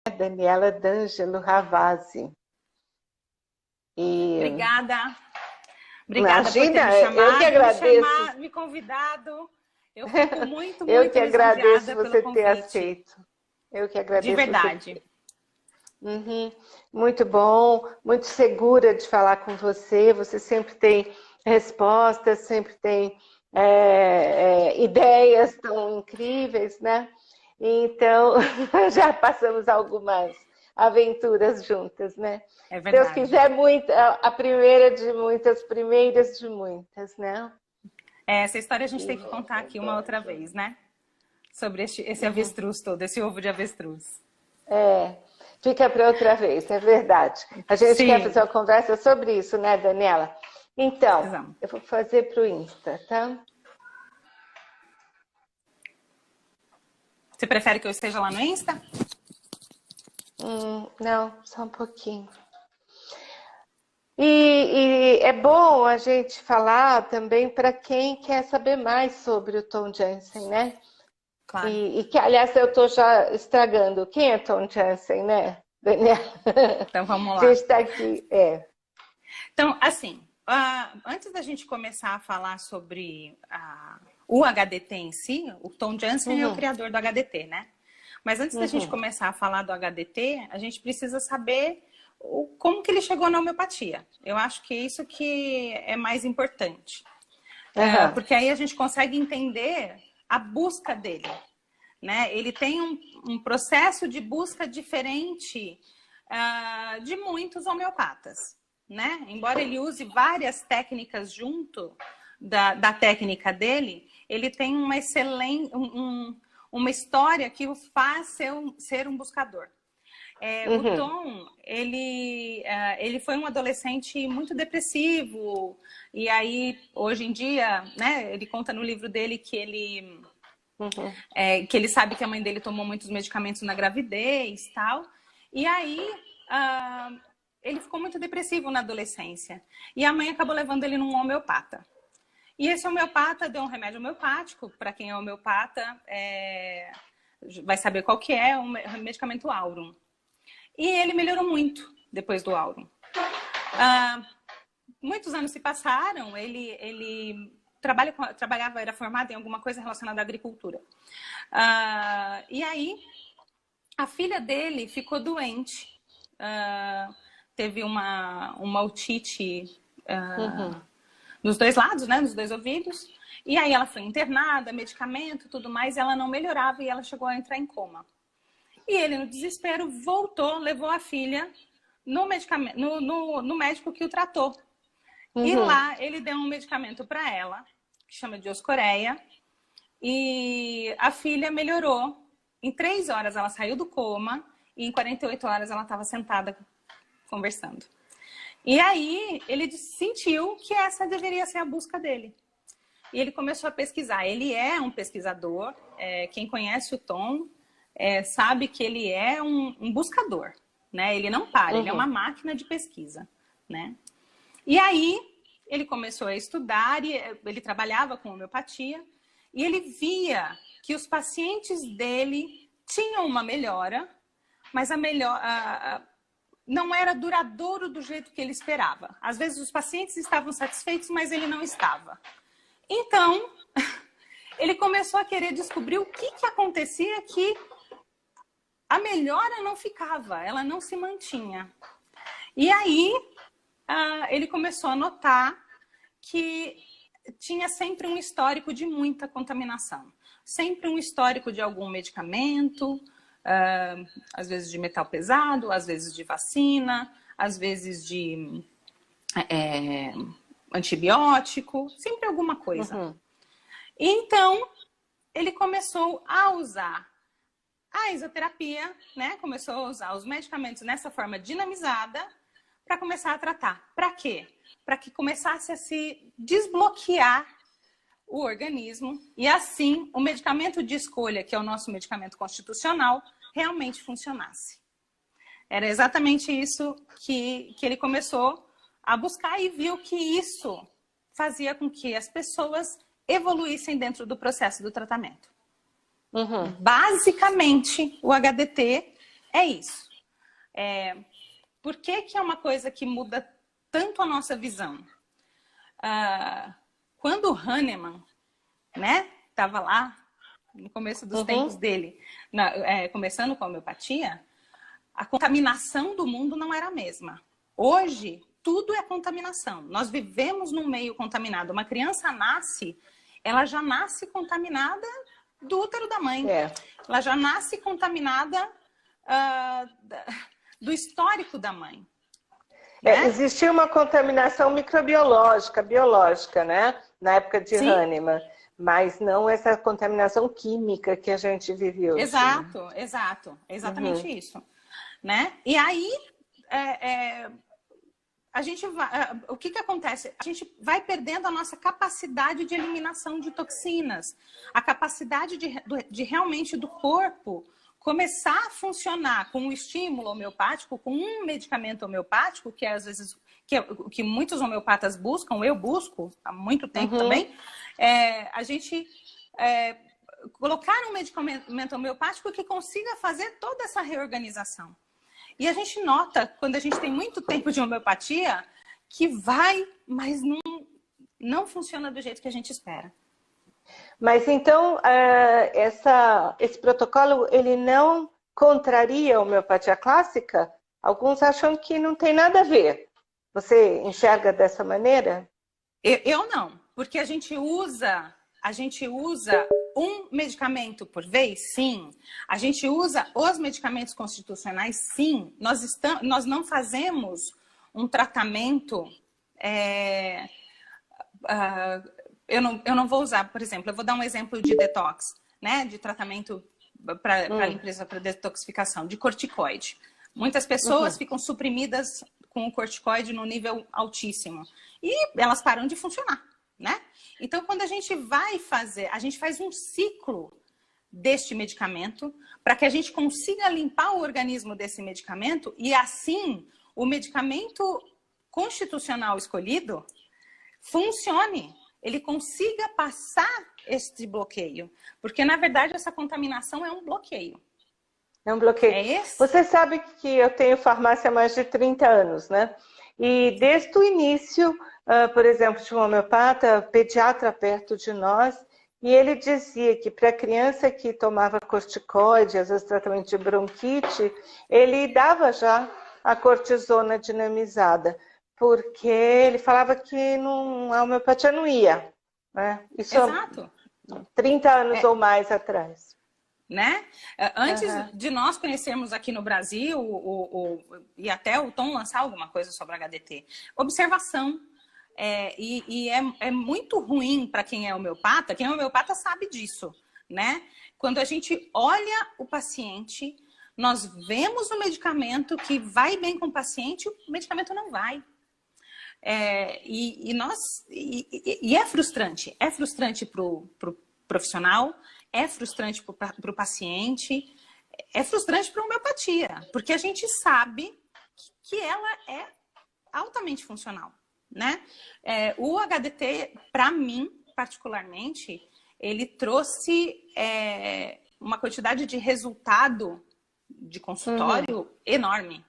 Daniela D'Angelo Ravasi. E... Obrigada. Obrigada Imagina, por ter me chamado, eu que agradeço. me convidado. Eu fico muito Eu que agradeço lisonjeada você pelo ter convite. aceito. Eu que agradeço. De verdade. Você. Uhum. Muito bom, muito segura de falar com você. Você sempre tem respostas, sempre tem ideias tão incríveis, né? Então, já passamos algumas aventuras juntas, né? É Se Deus verdade. quiser, muito, a primeira de muitas, primeiras de muitas, né? Essa história a gente tem que contar aqui uma outra vez, né? Sobre esse avestruz todo, esse ovo de avestruz. Fica para outra vez, é verdade. A gente quer fazer uma conversa sobre isso, né, Daniela? Então, Precisamos. eu vou fazer para o Insta, tá? Você prefere que eu esteja lá no Insta? Não, só um pouquinho. E é bom a gente falar também para quem quer saber mais sobre o Tom Jensen, né? Claro. E que, aliás, eu estou já estragando. Quem é Tom Jensen, né, Daniela? Então, vamos lá. A gente está aqui, Então, assim, antes da gente começar a falar sobre o HDT em si, o Tom Jensen é o criador do HDT, né? Mas antes da gente começar a falar do HDT, a gente precisa saber como que ele chegou na homeopatia. Eu acho que isso que é mais importante. Porque aí a gente consegue entender a busca dele, né? Ele tem um processo de busca diferente de muitos homeopatas, né? Embora ele use várias técnicas junto da técnica dele, ele tem uma excelente... uma história que o faz ser um buscador. O Tom, ele foi um adolescente muito depressivo, e aí, hoje em dia, né, ele conta no livro dele que ele sabe que a mãe dele tomou muitos medicamentos na gravidez e tal, e aí ele ficou muito depressivo na adolescência, e a mãe acabou levando ele num homeopata. E esse homeopata deu um remédio homeopático, para quem é homeopata, vai saber qual que é, o medicamento Aurum. E ele melhorou muito depois do Aurum. Muitos anos se passaram, ele trabalhava, era formado em alguma coisa relacionada à agricultura. E aí, a filha dele ficou doente. Teve uma otite... nos dois lados, né, nos dois ouvidos, e aí ela foi internada, medicamento, tudo mais, e ela não melhorava e ela chegou a entrar em coma. E ele, no desespero, voltou, levou a filha no médico que o tratou. E lá ele deu um medicamento para ela, que chama Dioscoreia, e a filha melhorou. Em 3 horas ela saiu do coma e em 48 horas ela estava sentada conversando. E aí ele sentiu que essa deveria ser a busca dele. E ele começou a pesquisar. Ele é um pesquisador. Quem conhece o Tom sabe que ele é um buscador, né? Ele não para, ele é uma máquina de pesquisa, né? E aí ele começou a estudar, e ele trabalhava com homeopatia, e ele via que os pacientes dele tinham uma melhora, mas não era duradouro do jeito que ele esperava. Às vezes os pacientes estavam satisfeitos, mas ele não estava. Então, ele começou a querer descobrir o que acontecia que a melhora não ficava, ela não se mantinha. E aí, ele começou a notar que tinha sempre um histórico de muita contaminação. Sempre um histórico de algum medicamento, às vezes de metal pesado, às vezes de vacina, às vezes de antibiótico, sempre alguma coisa. Então, ele começou a usar a isoterapia, né? Começou a usar os medicamentos nessa forma dinamizada para começar a tratar. Para quê? Para que começasse a se desbloquear o organismo e assim o medicamento de escolha, que é o nosso medicamento constitucional, realmente funcionasse. Era exatamente isso que ele começou a buscar e viu que isso fazia com que as pessoas evoluíssem dentro do processo do tratamento. Basicamente, o HDT é isso. Por que que é uma coisa que muda tanto a nossa visão? Quando o Hahnemann, né, estava lá no começo dos tempos dele, começando com a homeopatia, a contaminação do mundo não era a mesma. Hoje, tudo é contaminação. Nós vivemos num meio contaminado. Uma criança nasce, ela já nasce contaminada do útero da mãe. Ela já nasce contaminada do histórico da mãe. Né? Existia uma contaminação microbiológica, biológica, né? Na época de Hahnemann. Mas não essa contaminação química que a gente vive hoje. Exato. Exatamente isso. Né? E aí, a gente vai, o que acontece? A gente vai perdendo a nossa capacidade de eliminação de toxinas. A capacidade de realmente do corpo começar a funcionar com um estímulo homeopático, com um medicamento homeopático, que às vezes que muitos homeopatas buscam, eu busco há muito tempo também, a gente colocar um medicamento homeopático que consiga fazer toda essa reorganização. E a gente nota, quando a gente tem muito tempo de homeopatia, que vai, mas não funciona do jeito que a gente espera. Mas então, esse protocolo, ele não contraria a homeopatia clássica? Alguns acham que não tem nada a ver. Você enxerga dessa maneira? Eu não, porque a gente usa um medicamento por vez, sim. A gente usa os medicamentos constitucionais, sim. Nós não fazemos um tratamento... eu não vou usar, por exemplo, eu vou dar um exemplo de detox, né? De tratamento para limpeza, para detoxificação, de corticoide. Muitas pessoas ficam suprimidas com o corticoide no nível altíssimo. E elas param de funcionar, né? Então, quando a gente faz um ciclo deste medicamento para que a gente consiga limpar o organismo desse medicamento e assim o medicamento constitucional escolhido funcione, ele consiga passar este bloqueio. Porque, na verdade, essa contaminação é um bloqueio. É um bloqueio. É esse? Você sabe que eu tenho farmácia há mais de 30 anos, né? E desde o início, por exemplo, tinha um homeopata, pediatra perto de nós, e ele dizia que para criança que tomava corticoide, às vezes tratamento de bronquite, ele dava já a cortisona dinamizada, porque ele falava que a homeopatia não ia. Né? Isso Exato. 30 anos ou mais atrás. Né? Antes de nós conhecermos aqui no Brasil, e até o Tom lançar alguma coisa sobre HDT, observação. É muito ruim para quem é homeopata sabe disso, né? Quando a gente olha o paciente, nós vemos o medicamento que vai bem com o paciente, o medicamento não vai. E é frustrante. É frustrante para o profissional, é frustrante para o paciente, é frustrante para a homeopatia, porque a gente sabe que ela é altamente funcional, né? O HDT, para mim, particularmente, ele trouxe uma quantidade de resultado de consultório enorme.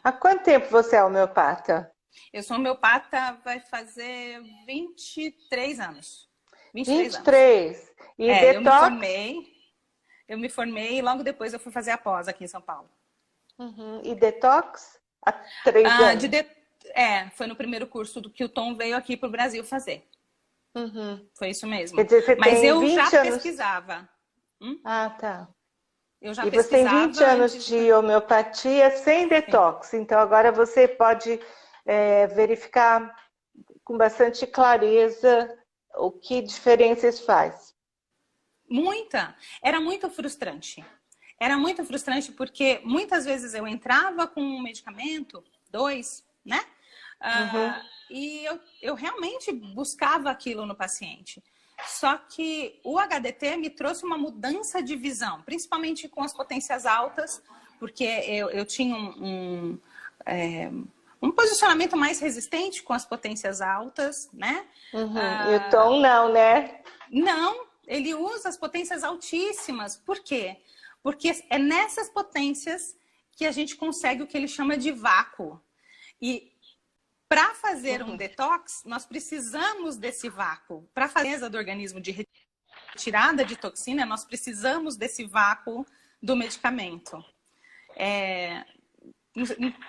Há quanto tempo você é homeopata? Eu sou homeopata, vai fazer 23 anos. 23? Anos. E detox? Eu me formei e logo depois eu fui fazer a pós aqui em São Paulo. E detox? Há 3 anos? Foi no primeiro curso que o Tom veio aqui para o Brasil fazer. Foi isso mesmo. Quer dizer, mas eu já anos... pesquisava. Tá. Eu já pesquisava. E você tem 20 anos de homeopatia sem detox. Sim. Então agora você pode verificar com bastante clareza o que diferença isso faz. Muita. Era muito frustrante. Era muito frustrante porque muitas vezes eu entrava com um medicamento, 2, né? E eu realmente buscava aquilo no paciente. Só que o HDT me trouxe uma mudança de visão, principalmente com as potências altas, porque eu tinha um posicionamento mais resistente com as potências altas, né? E o Tom não, né? Não, ele usa as potências altíssimas. Por quê? Porque é nessas potências que a gente consegue o que ele chama de vácuo. E para fazer um detox, nós precisamos desse vácuo. Para fazer a do organismo de retirada de toxina, nós precisamos desse vácuo do medicamento.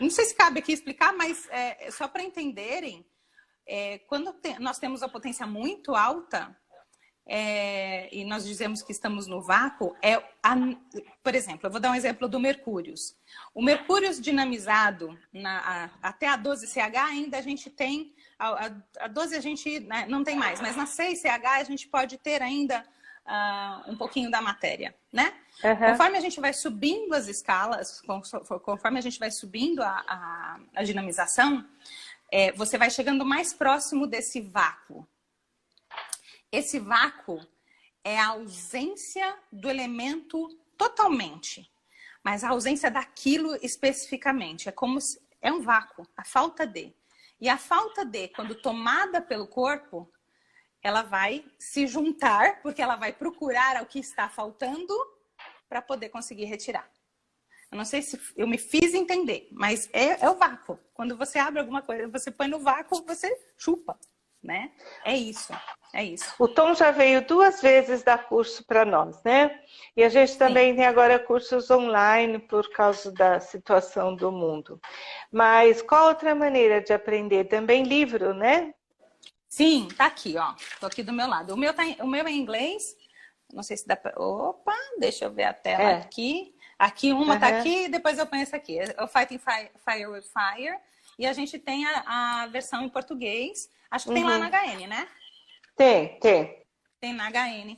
Não sei se cabe aqui explicar, mas só para entenderem, quando nós temos a potência muito alta, e nós dizemos que estamos no vácuo, por exemplo, eu vou dar um exemplo do Mercúrios. O Mercúrios dinamizado até a 12CH ainda a gente tem, a 12 a gente, né, não tem mais, mas na 6CH a gente pode ter ainda um pouquinho da matéria, né? Conforme a gente vai subindo as escalas, conforme a gente vai subindo a dinamização, você vai chegando mais próximo desse vácuo. Esse vácuo é a ausência do elemento totalmente, mas a ausência daquilo especificamente. É um vácuo, a falta de. E a falta de, quando tomada pelo corpo, ela vai se juntar, porque ela vai procurar o que está faltando para poder conseguir retirar. Eu não sei se eu me fiz entender, mas é o vácuo. Quando você abre alguma coisa, você põe no vácuo, você chupa, né? É isso. O Tom já veio 2 vezes dar curso para nós, né? E a gente também tem agora cursos online por causa da situação do mundo. Mas qual outra maneira de aprender? Também livro, né? Sim, tá aqui, ó. Tô aqui do meu lado. O meu é em inglês. Não sei se dá pra... Opa, deixa eu ver a tela aqui. Aqui uma tá aqui, depois eu ponho essa aqui. É o Fighting Fire with Fire. E a gente tem a versão em português. Acho que tem lá na HN, né? Tem. Tem na HN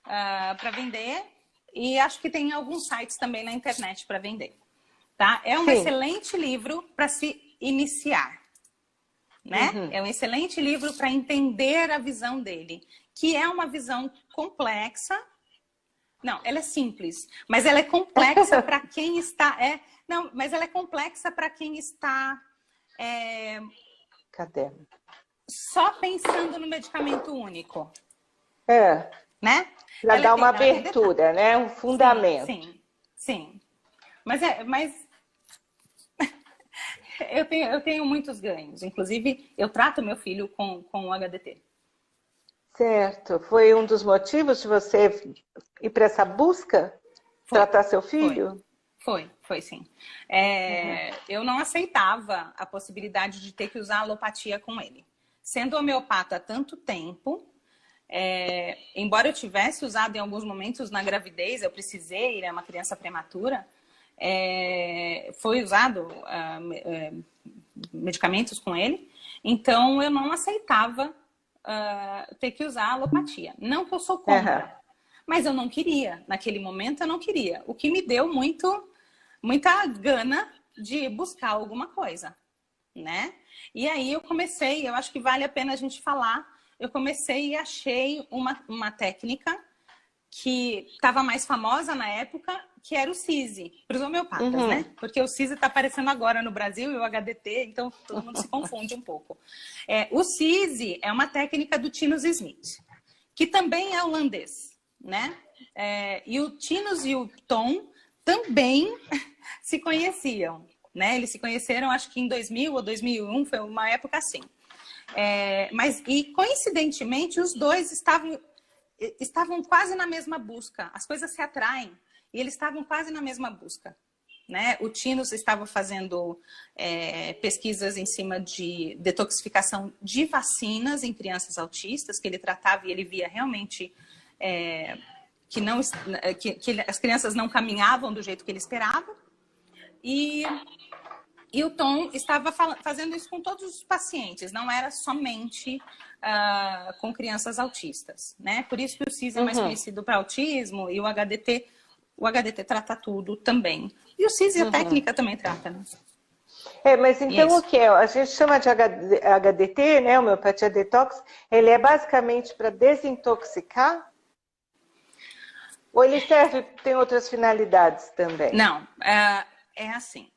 para vender. E acho que tem alguns sites também na internet para vender. Tá? É um excelente livro para se iniciar. Né? É um excelente livro para entender a visão dele. Que é uma visão complexa. Não, ela é simples. Mas ela é complexa para quem está... Não, mas ela é complexa para quem está... Cadê? Só pensando no medicamento único. Né? Para dar uma abertura, né? Um fundamento. Sim. Mas eu tenho muitos ganhos. Inclusive, eu trato meu filho com o HDT. Certo. Foi um dos motivos de você ir para essa busca? Tratar seu filho? Foi sim. Eu não aceitava a possibilidade de ter que usar alopatia com ele. Sendo homeopata há tanto tempo, embora eu tivesse usado em alguns momentos na gravidez, eu precisei, ele é uma criança prematura, foi usado medicamentos com ele, então eu não aceitava ter que usar alopatia. Não que eu sou contra, mas eu não queria. Naquele momento eu não queria. O que me deu muita gana de buscar alguma coisa, né? E aí eu comecei, eu acho que vale a pena a gente falar, eu comecei e achei uma técnica que estava mais famosa na época, que era o CISI, para os homeopatas, né? Porque o CISI está aparecendo agora no Brasil e o HDT, então todo mundo se confunde um pouco. O CISI é uma técnica do Tynus Smith, que também é holandês, né? E o Tynus e o Tom também se conheciam, né? Eles se conheceram, acho que em 2000 ou 2001, foi uma época assim. E coincidentemente, os dois estavam quase na mesma busca. As coisas se atraem e eles estavam quase na mesma busca, né? O Tynus estava fazendo pesquisas em cima de detoxificação de vacinas em crianças autistas, que ele tratava e ele via realmente que as crianças não caminhavam do jeito que ele esperava. E o Tom estava fazendo isso com todos os pacientes, não era somente com crianças autistas, né? Por isso que o CIS é mais conhecido para autismo e o HDT trata tudo também. E o CIS e a técnica também trata, né? Mas então o que é? A gente chama de HDT, né? Homeopatia Detox, ele é basicamente para desintoxicar? Ou ele tem outras finalidades também? Não, é assim.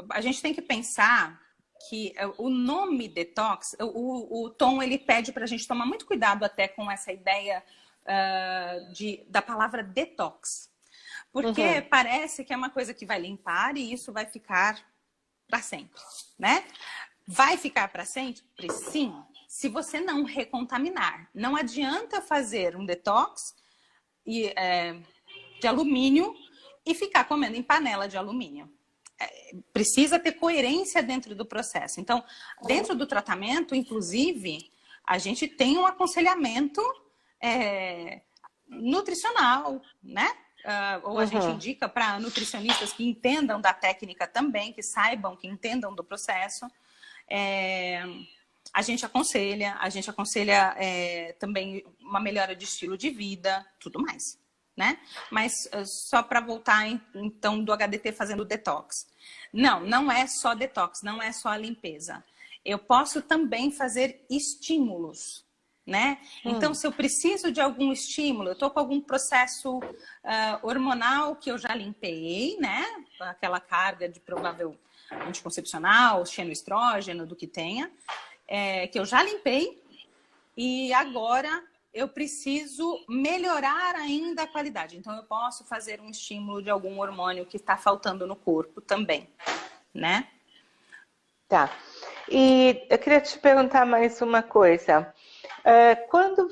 A gente tem que pensar que o nome detox, o Tom ele pede para a gente tomar muito cuidado até com essa ideia da palavra detox. Porque parece que é uma coisa que vai limpar e isso vai ficar para sempre, né? Vai ficar para sempre? Sim, se você não recontaminar. Não adianta fazer um detox de alumínio e ficar comendo em panela de alumínio. Precisa ter coerência dentro do processo. Então, dentro do tratamento, inclusive, a gente tem um aconselhamento nutricional, né? Ou a gente indica para nutricionistas que entendam da técnica também, que saibam, que entendam do processo. A gente aconselha também uma melhora de estilo de vida, tudo mais, né? Mas só para voltar, então, do HDT fazendo detox. Não é só detox, não é só a limpeza. Eu posso também fazer estímulos, né? Então, se eu preciso de algum estímulo, eu estou com algum processo hormonal que eu já limpei, né? Aquela carga de provável anticoncepcional, xenoestrógeno, do que tenha, que eu já limpei, e agora eu preciso melhorar ainda a qualidade. Então, eu posso fazer um estímulo de algum hormônio que está faltando no corpo também, né? Tá. E eu queria te perguntar mais uma coisa. Quando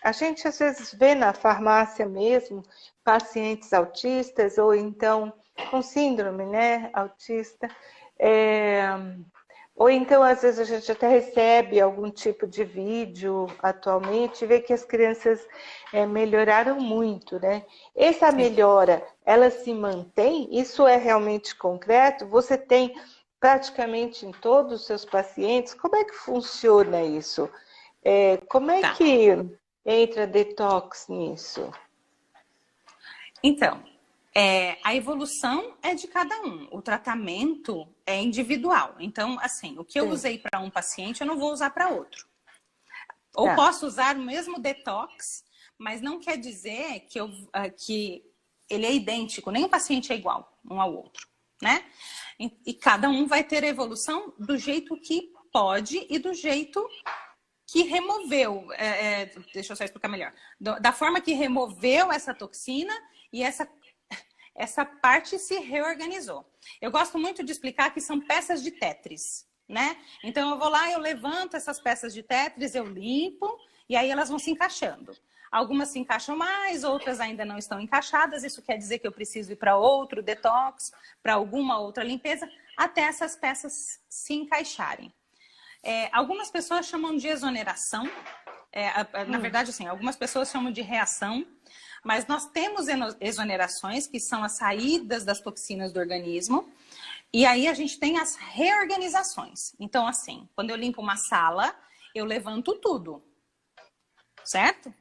a gente às vezes vê na farmácia mesmo pacientes autistas ou então com síndrome, né, autista, ou então às vezes a gente até recebe algum tipo de vídeo atualmente e vê que as crianças melhoraram muito, né? Essa melhora, ela se mantém? Isso é realmente concreto? Você tem praticamente em todos os seus pacientes? Como é que funciona isso? Como é que entra detox nisso? Então, a evolução é de cada um. O tratamento é individual. Então, assim, o que eu usei para um paciente, eu não vou usar para outro. Ou posso usar o mesmo detox, mas não quer dizer que ele é idêntico. Nem o paciente é igual um ao outro, né? E cada um vai ter a evolução do jeito que pode e do jeito que removeu, deixa eu só explicar melhor, da forma que removeu essa toxina e essa parte se reorganizou. Eu gosto muito de explicar que são peças de Tetris, né? Então eu vou lá, eu levanto essas peças de Tetris, eu limpo e aí elas vão se encaixando. Algumas se encaixam mais, outras ainda não estão encaixadas. Isso quer dizer que eu preciso ir para outro detox, para alguma outra limpeza, até essas peças se encaixarem. Algumas pessoas chamam de exoneração. Na verdade, assim, algumas pessoas chamam de reação. Mas nós temos exonerações, que são as saídas das toxinas do organismo. E aí a gente tem as reorganizações. Então, assim, quando eu limpo uma sala, eu levanto tudo. Certo?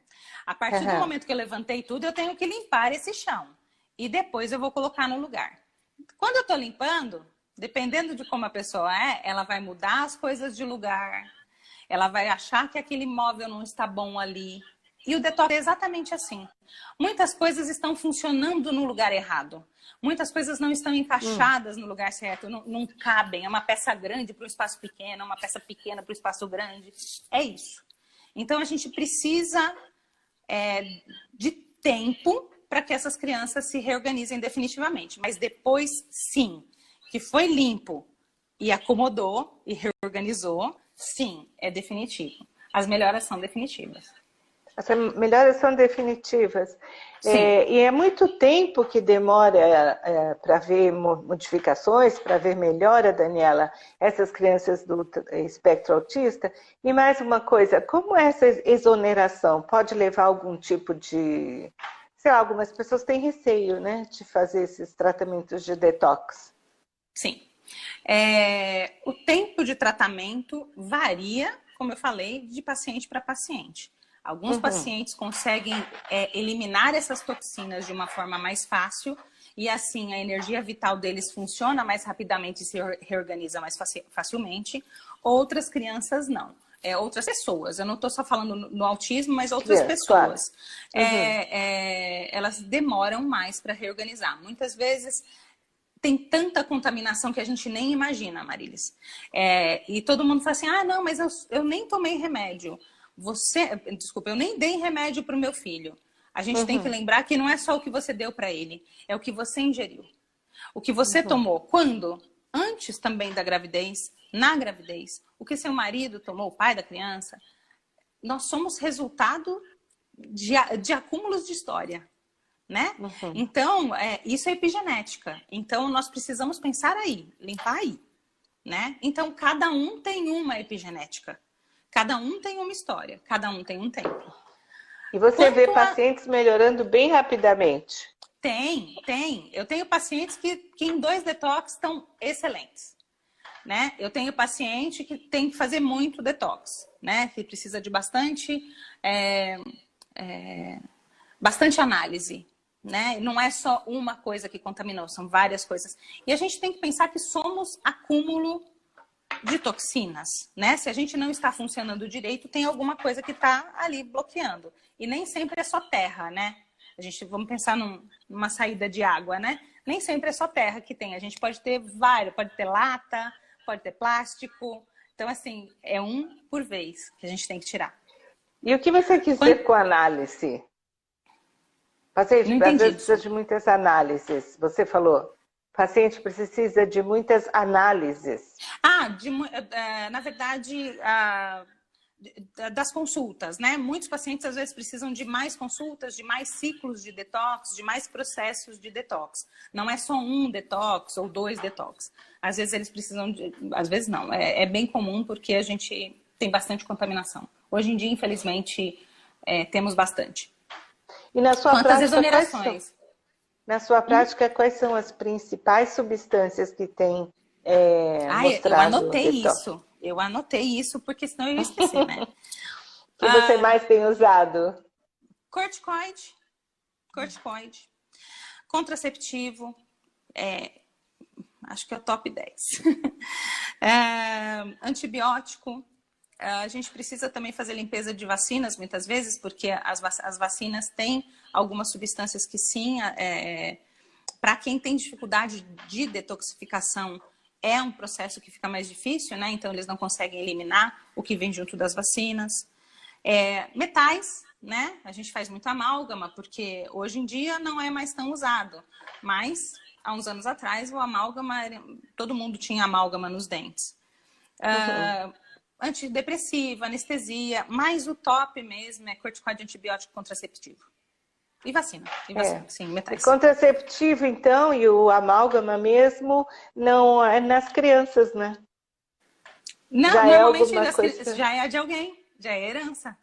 A partir do momento que eu levantei tudo, eu tenho que limpar esse chão. E depois eu vou colocar no lugar. Quando eu estou limpando, dependendo de como a pessoa ela vai mudar as coisas de lugar. Ela vai achar que aquele móvel não está bom ali. E o detox é exatamente assim. Muitas coisas estão funcionando no lugar errado. Muitas coisas não estão encaixadas no lugar certo, não cabem. É uma peça grande para um espaço pequeno, uma peça pequena para um espaço grande. É isso. Então, a gente precisa de tempo para que essas crianças se reorganizem definitivamente. Mas depois, sim, que foi limpo e acomodou e reorganizou, sim, é definitivo. As melhoras são definitivas. As melhoras são definitivas. E é muito tempo que demora para ver modificações, para ver melhora, Daniela, essas crianças do espectro autista. E mais uma coisa, como essa exoneração pode levar a algum tipo de... Sei lá, algumas pessoas têm receio, né, de fazer esses tratamentos de detox. Sim. O tempo de tratamento varia, como eu falei, de paciente para paciente. Alguns pacientes conseguem eliminar essas toxinas de uma forma mais fácil e assim a energia vital deles funciona mais rapidamente e se reorganiza mais facilmente. Outras crianças não. Outras pessoas, eu não estou só falando no autismo, mas outras pessoas. Claro. Elas demoram mais para reorganizar. Muitas vezes tem tanta contaminação que a gente nem imagina, Marilis. E todo mundo fala assim, não, mas eu nem tomei remédio. Desculpa, eu nem dei remédio para o meu filho. A gente tem que lembrar que não é só o que você deu para ele, é o que você ingeriu. O que você tomou. Quando? Antes também da gravidez, na gravidez. O que seu marido tomou, o pai da criança. Nós somos resultado de acúmulos de história, né? Então, isso é epigenética. Então, nós precisamos pensar aí, limpar aí, né? Então, cada um tem uma epigenética. Cada um tem uma história. Cada um tem um tempo. E você vê pacientes melhorando bem rapidamente? Tem. Eu tenho pacientes que em 2 detox estão excelentes, né? Eu tenho paciente que tem que fazer muito detox, né? Que precisa de bastante análise, né? Não é só uma coisa que contaminou, são várias coisas. E a gente tem que pensar que somos acúmulo de toxinas, né? Se a gente não está funcionando direito, tem alguma coisa que está ali bloqueando. E nem sempre é só terra, né? Vamos pensar numa saída de água, né? Nem sempre é só terra que tem. A gente pode ter vários, pode ter lata, pode ter plástico. Então, assim, é um por vez que a gente tem que tirar. E o que você quis dizer com análise? Paciente, às vezes precisa de muitas análises. Você falou, paciente precisa de muitas análises. Na verdade, das consultas, né? Muitos pacientes às vezes precisam de mais consultas, de mais ciclos de detox, de mais processos de detox. Não é só um detox ou 2 detox. Às vezes eles precisam de... Às vezes não. É bem comum porque a gente tem bastante contaminação. Hoje em dia, infelizmente, temos bastante. E na sua Quantas exonerações? Na sua prática, quais são as principais substâncias que tem mostrado? Eu anotei isso, porque senão eu ia esquecer, né? O que você mais tem usado? Corticoide. Contraceptivo. Acho que é o top 10. Antibiótico. A gente precisa também fazer limpeza de vacinas, muitas vezes, porque as vacinas têm algumas substâncias que sim, para quem tem dificuldade de detoxificação, é um processo que fica mais difícil, né? Então, eles não conseguem eliminar o que vem junto das vacinas. Metais, né? A gente faz muito amálgama, porque hoje em dia não é mais tão usado. Mas, há uns anos atrás, o amálgama, todo mundo tinha amálgama nos dentes. Antidepressiva, anestesia, mas o top mesmo é corticoide, antibiótico, contraceptivo. E vacina, sim, metais. E contraceptivo, então, e o amálgama mesmo, não é nas crianças, né? Não, normalmente já é de alguém, já é herança.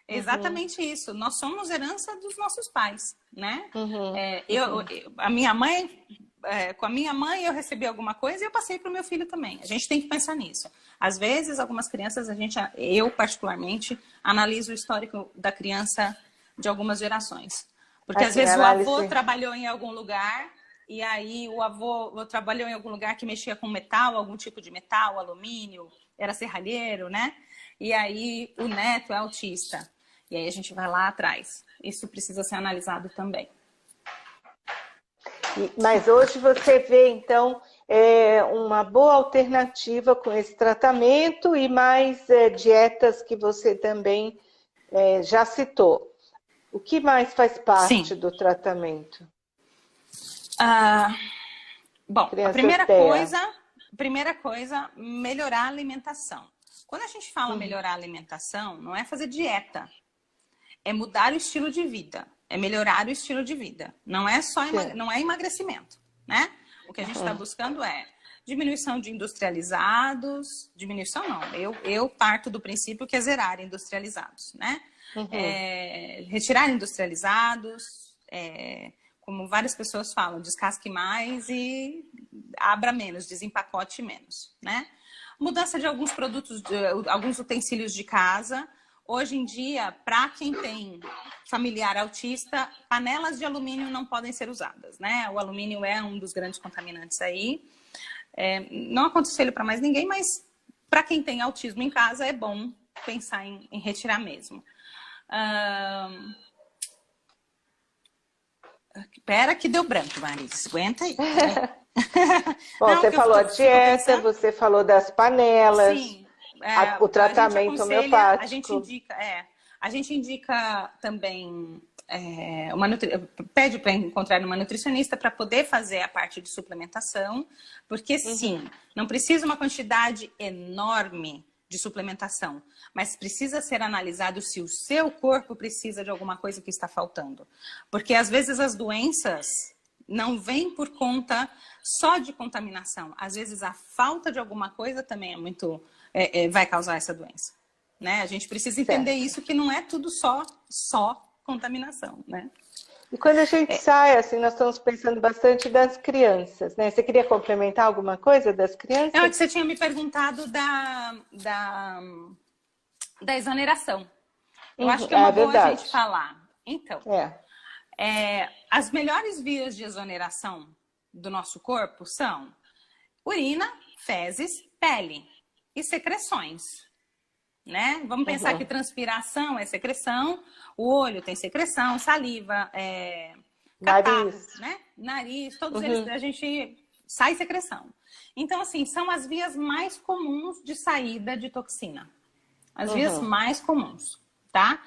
É exatamente isso. Nós somos herança dos nossos pais, né? A minha mãe... com a minha mãe eu recebi alguma coisa e eu passei para o meu filho também. A gente tem que pensar nisso. Às vezes, algumas crianças, eu particularmente, analiso o histórico da criança de algumas gerações. Porque às vezes o avô trabalhou em algum lugar e aí o avô trabalhou em algum lugar que mexia com metal, algum tipo de metal, alumínio, era serralheiro, né? E aí o neto é autista. E aí a gente vai lá atrás. Isso precisa ser analisado também. Mas hoje você vê, então, uma boa alternativa com esse tratamento e mais dietas que você também já citou. O que mais faz parte do tratamento? Bom, a primeira coisa, melhorar a alimentação. Quando a gente fala melhorar a alimentação, não é fazer dieta, é mudar o estilo de vida. É melhorar o estilo de vida. Não é só não é emagrecimento, né? O que a gente está buscando é diminuição de industrializados. Diminuição não. Eu parto do princípio que é zerar industrializados, né? Retirar industrializados, como várias pessoas falam, descasque mais e abra menos, desempacote menos, né? Mudança de alguns produtos, alguns utensílios de casa. Hoje em dia, para quem tem familiar autista, panelas de alumínio não podem ser usadas, né? O alumínio é um dos grandes contaminantes aí. Não aconselho para mais ninguém, mas para quem tem autismo em casa é bom pensar em retirar mesmo. Espera que deu branco, Marisa. Aguenta aí. Bom, você falou a dieta, você falou das panelas. Sim. O tratamento homeopático. A gente indica também pede para encontrar uma nutricionista para poder fazer a parte de suplementação, porque sim, não precisa uma quantidade enorme de suplementação, mas precisa ser analisado se o seu corpo precisa de alguma coisa que está faltando. Porque às vezes as doenças não vêm por conta só de contaminação. Às vezes a falta de alguma coisa também vai causar essa doença. Né? A gente precisa entender isso, que não é tudo só contaminação, né? E quando a gente sai, assim, nós estamos pensando bastante das crianças, né? Você queria complementar alguma coisa das crianças? É que você tinha me perguntado da exoneração. Eu acho que é uma boa a gente falar. Então, as melhores vias de exoneração do nosso corpo são urina, fezes, pele e secreções. Né? Vamos pensar que transpiração é secreção, o olho tem secreção, saliva, catarro, né? Nariz, todos eles, a gente sai secreção. Então, assim, são as vias mais comuns de saída de toxina. As vias mais comuns, tá?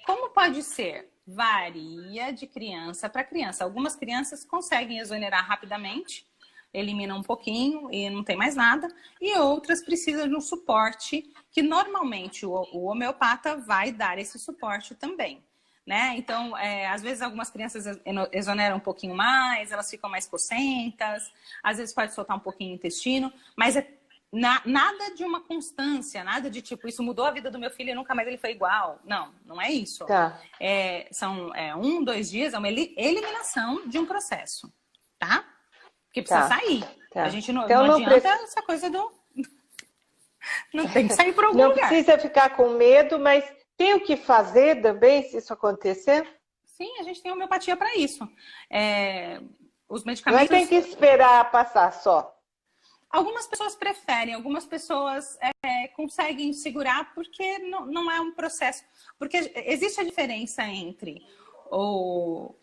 Como pode ser? Varia de criança para criança. Algumas crianças conseguem exonerar rapidamente, eliminam um pouquinho e não tem mais nada, e outras precisam de um suporte, que normalmente o homeopata vai dar esse suporte também, né? Então, às vezes algumas crianças exoneram um pouquinho mais, elas ficam mais cocentas, às vezes pode soltar um pouquinho o intestino, mas nada de uma constância, nada de tipo, isso mudou a vida do meu filho e nunca mais ele foi igual. Não, não é isso. Tá. São 1, 2 dias, é uma eliminação de um processo, tá? Que precisa sair. Tá. A gente não então, adianta essa coisa do... Não tem que sair para algum lugar. Não precisa ficar com medo, mas tem o que fazer também, se isso acontecer? Sim, a gente tem homeopatia para isso. Os medicamentos... Não tem que esperar passar só. Algumas pessoas preferem, algumas pessoas conseguem segurar porque não é um processo. Porque existe a diferença entre o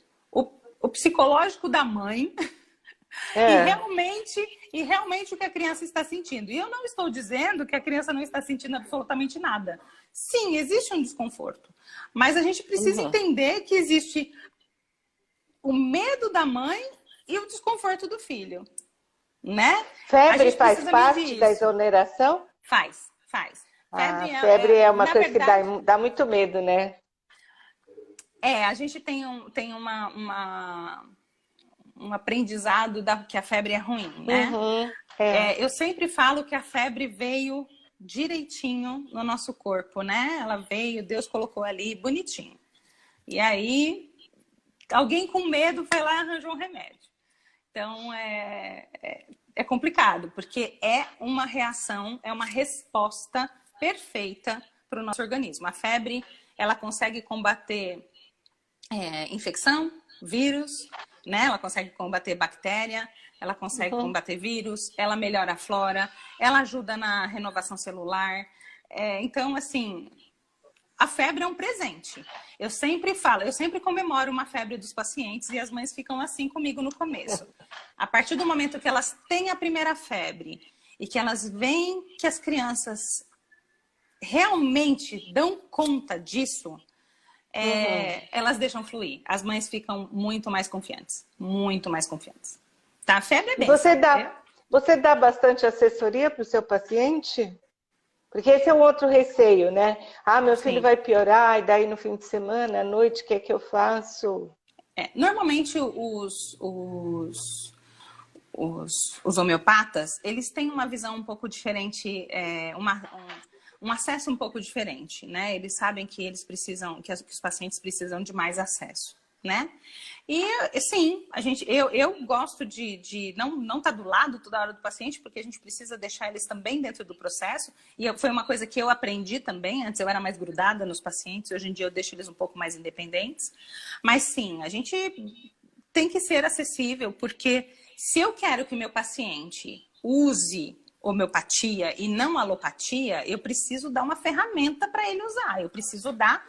psicológico da mãe... E realmente o que a criança está sentindo. E eu não estou dizendo que a criança não está sentindo absolutamente nada. Sim, existe um desconforto. Mas a gente precisa entender que existe o medo da mãe e o desconforto do filho. Né? Febre faz parte da exoneração? Faz. Febre é uma coisa que dá muito medo, né? A gente tem um aprendizado que a febre é ruim, né? Eu sempre falo que a febre veio direitinho no nosso corpo, né? Ela veio, Deus colocou ali bonitinho. E aí, alguém com medo foi lá e arranjou um remédio. Então, é complicado, porque é uma reação, é uma resposta perfeita para o nosso organismo. A febre, ela consegue combater infecção, vírus, né? Ela consegue combater bactéria, ela consegue combater vírus, ela melhora a flora, ela ajuda na renovação celular. Então, assim, a febre é um presente. Eu sempre falo, eu sempre comemoro uma febre dos pacientes e as mães ficam assim comigo no começo. A partir do momento que elas têm a primeira febre e que elas veem que as crianças realmente dão conta disso, elas deixam fluir. As mães ficam muito mais confiantes. Muito mais confiantes. Tá? A febre é bem. Você dá bastante assessoria para o seu paciente? Porque esse é um outro receio, né? Meu filho vai piorar, e daí no fim de semana, à noite, o que é que eu faço? Normalmente os homeopatas, eles têm uma visão um pouco diferente, um acesso um pouco diferente, né? Eles sabem que eles precisam, que os pacientes precisam de mais acesso, né? E sim, eu gosto de não estar do lado toda hora do paciente, porque a gente precisa deixar eles também dentro do processo. E foi uma coisa que eu aprendi também. Antes eu era mais grudada nos pacientes, hoje em dia eu deixo eles um pouco mais independentes. Mas sim, a gente tem que ser acessível, porque se eu quero que meu paciente use homeopatia e não alopatia, eu preciso dar uma ferramenta para ele usar. Eu preciso dar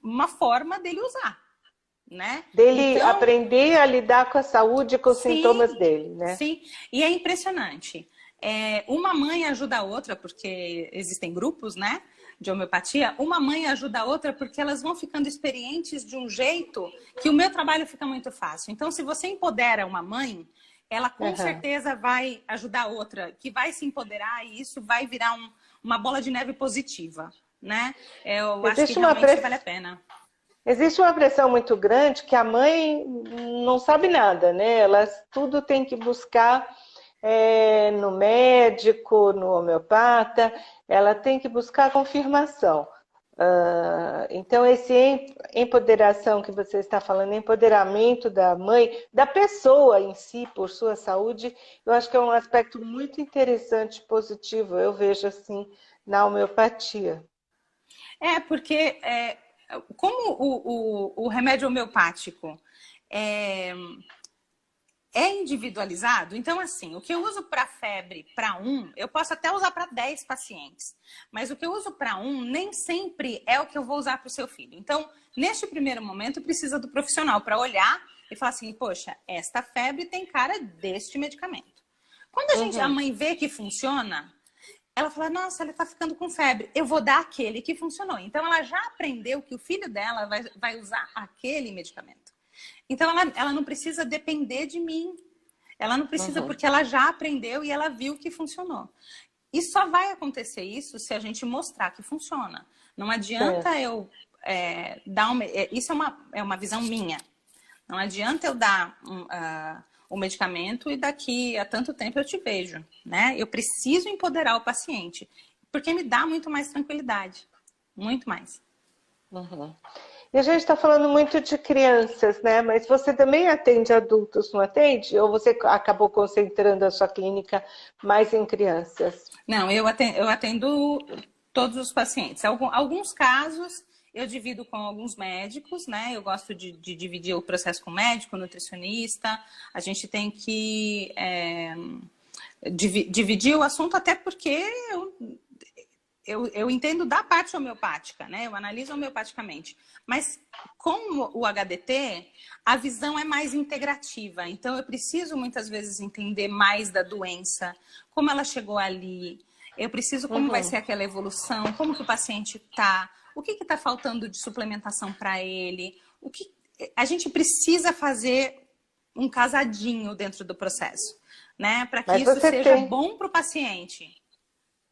uma forma dele usar, né? Dele aprender a lidar com a saúde, com os sintomas dele, né? Sim, e é impressionante. Uma mãe ajuda a outra, porque existem grupos, né? de homeopatia, uma mãe ajuda a outra porque elas vão ficando experientes de um jeito que o meu trabalho fica muito fácil. Então, se você empodera uma mãe, ela com certeza vai ajudar a outra, que vai se empoderar e isso vai virar uma bola de neve positiva, né? Eu acho que realmente vale a pena. Existe uma pressão muito grande que a mãe não sabe nada, né? Ela tudo tem que buscar no médico, no homeopata, ela tem que buscar confirmação. Então, esse empoderação que você está falando, empoderamento da mãe, da pessoa em si, por sua saúde, eu acho que é um aspecto muito interessante, positivo, eu vejo assim, na homeopatia. Porque como o remédio homeopático é individualizado, então assim, o que eu uso para febre para eu posso até usar para 10 pacientes, mas o que eu uso para nem sempre é o que eu vou usar para o seu filho. Então, neste primeiro momento, precisa do profissional para olhar e falar assim, poxa, esta febre tem cara deste medicamento. Quando a mãe vê que funciona, ela fala, nossa, ela está ficando com febre, eu vou dar aquele que funcionou. Então, ela já aprendeu que o filho dela vai usar aquele medicamento. Então, ela não precisa depender de mim. Ela não precisa, porque ela já aprendeu e ela viu que funcionou. E só vai acontecer isso se a gente mostrar que funciona. Não adianta eu dar isso é uma visão minha. Não adianta eu dar o medicamento e daqui a tanto tempo eu te vejo, né? Eu preciso empoderar o paciente, porque me dá muito mais tranquilidade. Muito mais. E a gente está falando muito de crianças, né? Mas você também atende adultos, não atende? Ou você acabou concentrando a sua clínica mais em crianças? Não, eu atendo todos os pacientes. Alguns casos eu divido com alguns médicos, né? Eu gosto de dividir o processo com médico, nutricionista. A gente tem que dividir o assunto até porque eu entendo da parte homeopática, né? Eu analiso homeopaticamente. Mas com o HDT, a visão é mais integrativa. Então, eu preciso muitas vezes entender mais da doença, como ela chegou ali. Eu preciso como vai ser aquela evolução, como que o paciente está, o que está faltando de suplementação para ele. A gente precisa fazer um casadinho dentro do processo, né? Para que isso seja bom para o paciente.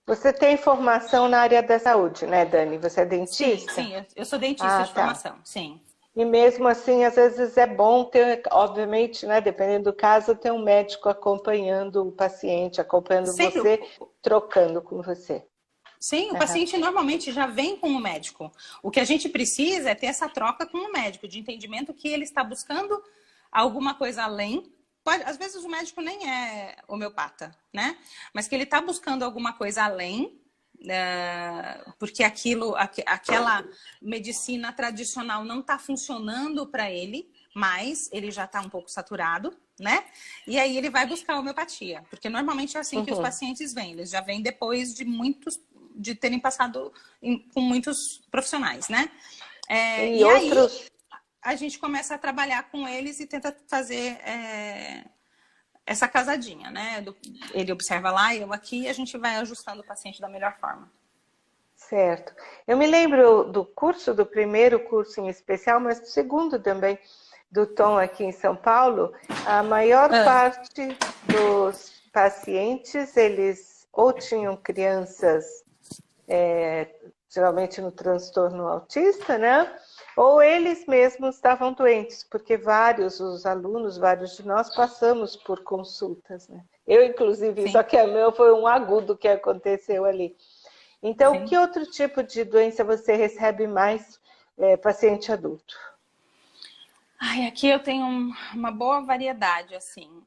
Você tem formação na área da saúde, né, Dani? Você é dentista? Sim, eu sou dentista de formação, sim. E mesmo assim, às vezes é bom ter, obviamente, né, dependendo do caso, ter um médico acompanhando o paciente, acompanhando você, trocando com você. Sim, o paciente normalmente já vem com o médico. O que a gente precisa é ter essa troca com o médico, de entendimento que ele está buscando alguma coisa além. Às vezes o médico nem é homeopata, né? Mas que ele está buscando alguma coisa além, porque aquela medicina tradicional não está funcionando para ele, mas ele já está um pouco saturado, né? E aí ele vai buscar a homeopatia, porque normalmente é assim que os pacientes vêm, eles já vêm depois de terem passado com muitos profissionais, né? E outros... aí a gente começa a trabalhar com eles e tenta fazer essa casadinha, né? Ele observa lá, eu aqui, e a gente vai ajustando o paciente da melhor forma. Certo. Eu me lembro do primeiro curso em especial, mas do segundo também, do Tom aqui em São Paulo. A maior parte dos pacientes, eles ou tinham crianças, geralmente no transtorno autista, né? Ou eles mesmos estavam doentes, porque vários de nós passamos por consultas, né? Eu, inclusive, só que a meu foi um agudo que aconteceu ali. Então, que outro tipo de doença você recebe mais paciente adulto? Aqui eu tenho uma boa variedade, assim.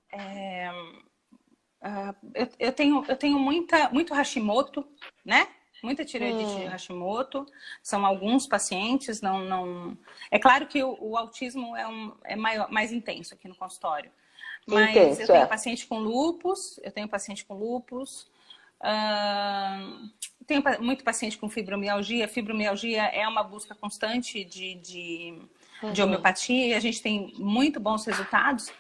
Eu tenho muito Hashimoto, né? Muita tireoidite de Hashimoto, são alguns pacientes, não... É claro que o autismo é mais intenso aqui no consultório, mas eu tenho paciente com lúpus, tenho muito paciente com fibromialgia. Fibromialgia é uma busca constante de homeopatia e a gente tem muito bons resultados,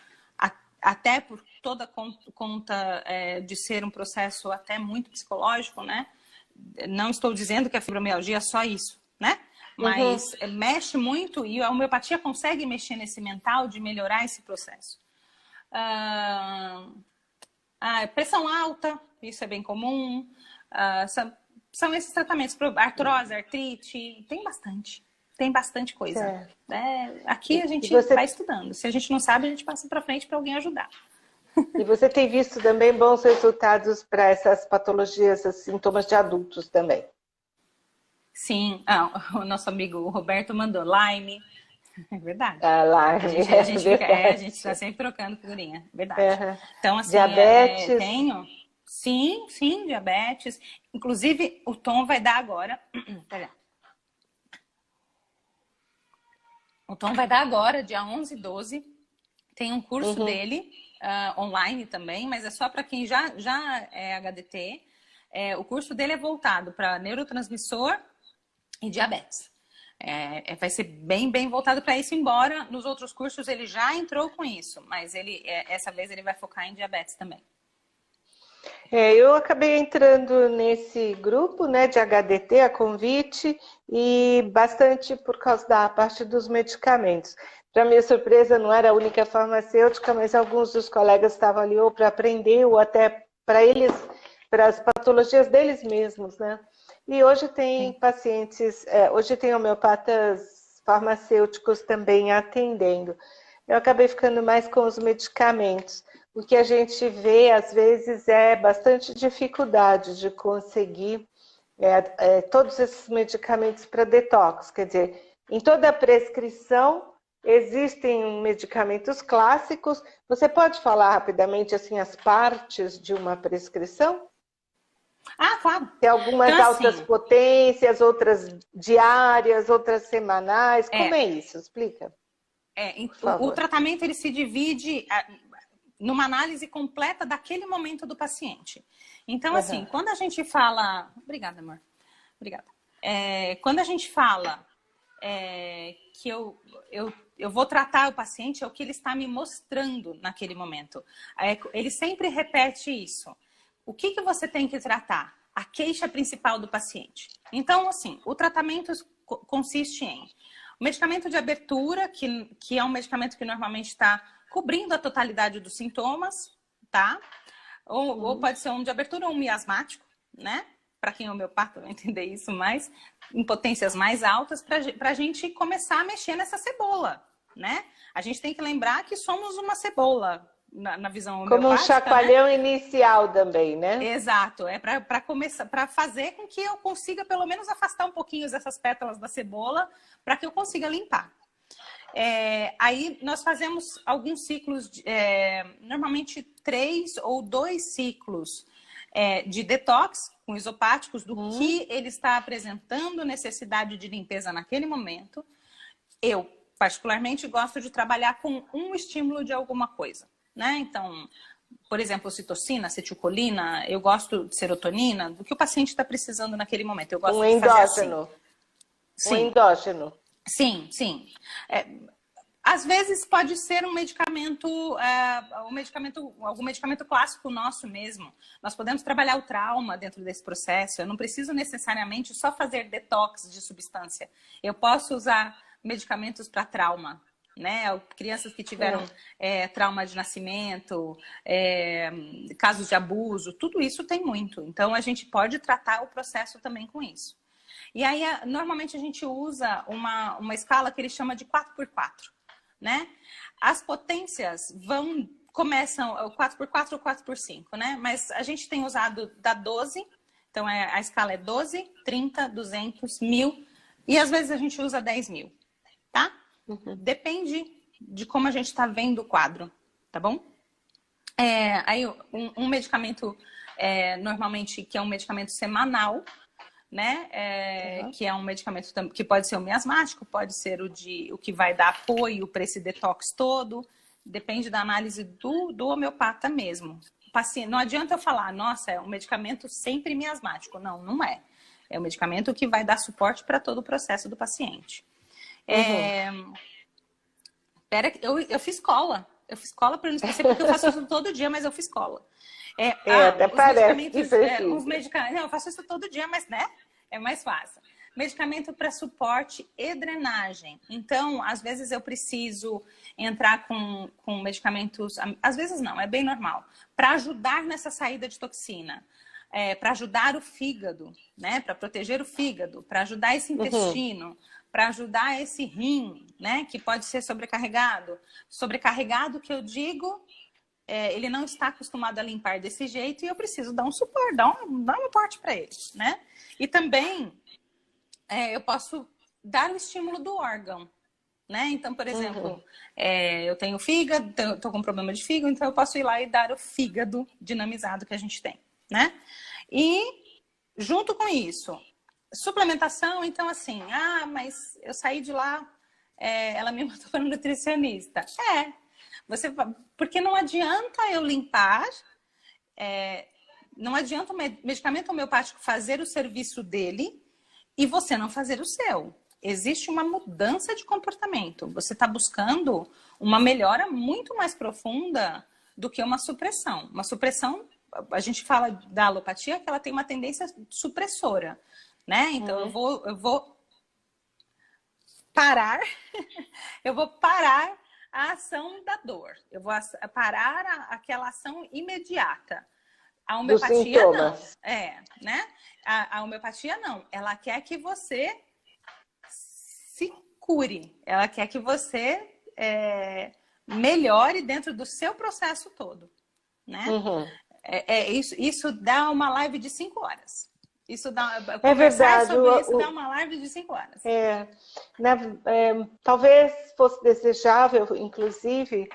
até por toda conta de ser um processo até muito psicológico, né? não estou dizendo que a fibromialgia é só isso, né? Mas mexe muito e a homeopatia consegue mexer nesse mental de melhorar esse processo. Pressão alta, isso é bem comum. São esses tratamentos para artrose, artrite, tem bastante coisa. Aqui a gente vai estudando. Se a gente não sabe, a gente passa para frente para alguém ajudar. E você tem visto também bons resultados para essas patologias, esses sintomas de adultos também? Sim, o nosso amigo Roberto mandou Lyme. É verdade. Lyme, a gente está sempre trocando figurinha, verdade. Então, assim, diabetes? Tenho. Sim, diabetes. Inclusive, o Tom vai dar agora. O Tom vai dar agora, dia 11 e 12. Tem um curso dele, online também, mas é só para quem já é HDT. O curso dele é voltado para neurotransmissor e diabetes. Vai ser bem voltado para isso, embora nos outros cursos ele já entrou com isso, mas essa vez ele vai focar em diabetes também. Eu acabei entrando nesse grupo, né, de HDT, a convite, e bastante por causa da parte dos medicamentos. Para minha surpresa, não era a única farmacêutica, mas alguns dos colegas estavam ali ou para aprender ou até para eles, para as patologias deles mesmos, né? E hoje tem pacientes, hoje tem homeopatas farmacêuticos também atendendo. Eu acabei ficando mais com os medicamentos. O que a gente vê, às vezes, é bastante dificuldade de conseguir todos esses medicamentos para detox. Quer dizer, em toda a prescrição, existem medicamentos clássicos. Você pode falar rapidamente assim, as partes de uma prescrição? Claro. Tem algumas então, altas potências, outras diárias, outras semanais. Como é isso? Explica. O tratamento ele se divide numa análise completa daquele momento do paciente. Então, assim, quando a gente fala... Obrigada, amor. Obrigada. Quando a gente fala que eu vou tratar o paciente, é o que ele está me mostrando naquele momento. Ele sempre repete isso. O que você tem que tratar? A queixa principal do paciente. Então, assim, o tratamento consiste em o medicamento de abertura, que é um medicamento que normalmente está cobrindo a totalidade dos sintomas, tá? Ou pode ser um de abertura ou um miasmático, né? Para quem é homeopata vai entender isso mais, em potências mais altas, para a gente começar a mexer nessa cebola, né? A gente tem que lembrar que somos uma cebola, na visão homeopática. Como um chacoalhão, né? Inicial também, né? Exato, para começar, para fazer com que eu consiga pelo menos afastar um pouquinho essas pétalas da cebola, para que eu consiga limpar. Aí nós fazemos alguns ciclos, normalmente 3 ou 2 ciclos de detox com isopáticos do que ele está apresentando necessidade de limpeza naquele momento. Eu, particularmente, gosto de trabalhar com um estímulo de alguma coisa, né? Então, por exemplo, ocitocina, acetilcolina, eu gosto de serotonina, do que o paciente está precisando naquele momento. Eu gosto de fazer assim. Um endógeno. Sim. Às vezes pode ser um medicamento, algum medicamento clássico nosso mesmo. Nós podemos trabalhar o trauma dentro desse processo. Eu não preciso necessariamente só fazer detox de substância. Eu posso usar medicamentos para trauma, né? Crianças que tiveram trauma de nascimento, casos de abuso, tudo isso tem muito. Então, a gente pode tratar o processo também com isso. E aí, normalmente, a gente usa uma escala que ele chama de 4x4, né? As potências começam o 4x4 ou 4x5, né? Mas a gente tem usado da 12, então a escala é 12, 30, 200, 1000, e às vezes a gente usa 10.000, tá? Depende de como a gente está vendo o quadro, tá bom? Aí um medicamento, normalmente, que é um medicamento semanal, né? Que é um medicamento que pode ser o miasmático, pode ser o que vai dar apoio para esse detox todo, depende da análise do homeopata mesmo. Paciente, não adianta eu falar, nossa, é um medicamento sempre miasmático. Não, não é. É um medicamento que vai dar suporte para todo o processo do paciente. Eu fiz cola Eu fiz cola para não esquecer, porque eu faço isso todo dia, mas eu fiz cola. Até parece que precisa. Os medicamentos, não, eu faço isso todo dia, mas né, é mais fácil. Medicamento para suporte e drenagem. Então, às vezes eu preciso entrar com medicamentos, às vezes não, é bem normal, para ajudar nessa saída de toxina, para ajudar o fígado, né, para proteger o fígado, para ajudar esse intestino, para ajudar esse rim, né, que pode ser sobrecarregado. Sobrecarregado, que eu digo, ele não está acostumado a limpar desse jeito e eu preciso dar um suporte, dar um aporte para ele, né? E também eu posso dar o estímulo do órgão, né? Então, por exemplo, eu tenho fígado, estou com problema de fígado, então eu posso ir lá e dar o fígado dinamizado que a gente tem, né? E junto com isso, suplementação, então assim, mas eu saí de lá, ela me mandou para um nutricionista. Porque não adianta eu limpar, não adianta o medicamento homeopático fazer o serviço dele e você não fazer o seu. Existe uma mudança de comportamento. Você está buscando uma melhora muito mais profunda do que uma supressão. Uma supressão, a gente fala da alopatia, que ela tem uma tendência supressora, né? Então eu vou parar, eu vou parar a ação da dor. Eu vou parar aquela ação imediata. A homeopatia não. Né? A homeopatia não. Ela quer que você se cure. Ela quer que você melhore dentro do seu processo todo, né? Isso dá uma live de 5 horas. Isso dá, verdade. Sobre isso dá uma live de 5 horas. Talvez fosse desejável, inclusive,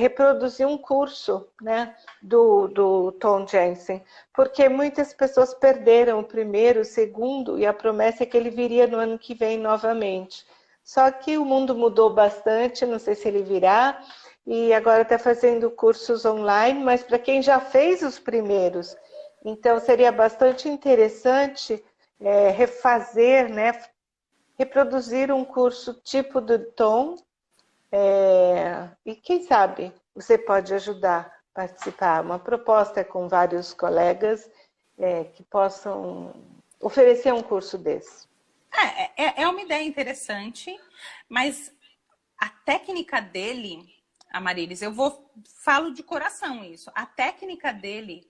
reproduzir um curso, né, do Tom Jensen, porque muitas pessoas perderam o primeiro, o segundo, e a promessa é que ele viria no ano que vem novamente. Só que o mundo mudou bastante, não sei se ele virá, e agora está fazendo cursos online, mas para quem já fez os primeiros, então seria bastante interessante refazer, né, reproduzir um curso tipo do Tom, e quem sabe você pode ajudar a participar. Uma proposta com vários colegas que possam oferecer um curso desse. É uma ideia interessante, mas a técnica dele, Amarilis, falo de coração isso, a técnica dele,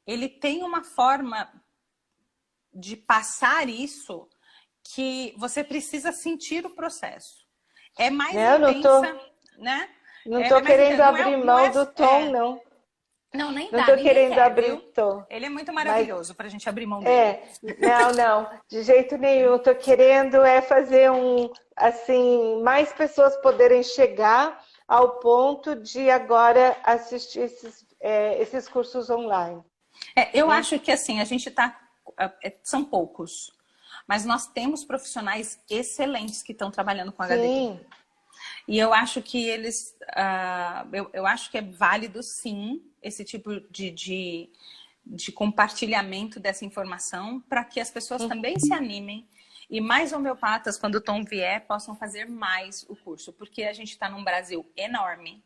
ele tem uma forma de passar isso que você precisa sentir o processo. É mais intensa, né? Não estou querendo abrir mão do Tom, não. Não, nem não dá. Não estou querendo abrir o Tom. Ele é muito maravilhoso para a gente abrir mão dele. Não, de jeito nenhum. Estou querendo fazer assim, mais pessoas poderem chegar ao ponto de agora assistir esses cursos online. Eu acho que assim, a gente está... São poucos. Mas nós temos profissionais excelentes que estão trabalhando com HDT. Sim. E eu acho que eles... eu acho que é válido, sim, esse tipo de compartilhamento dessa informação para que as pessoas também se animem e mais homeopatas, quando o Tom vier, possam fazer mais o curso. Porque a gente está num Brasil enorme.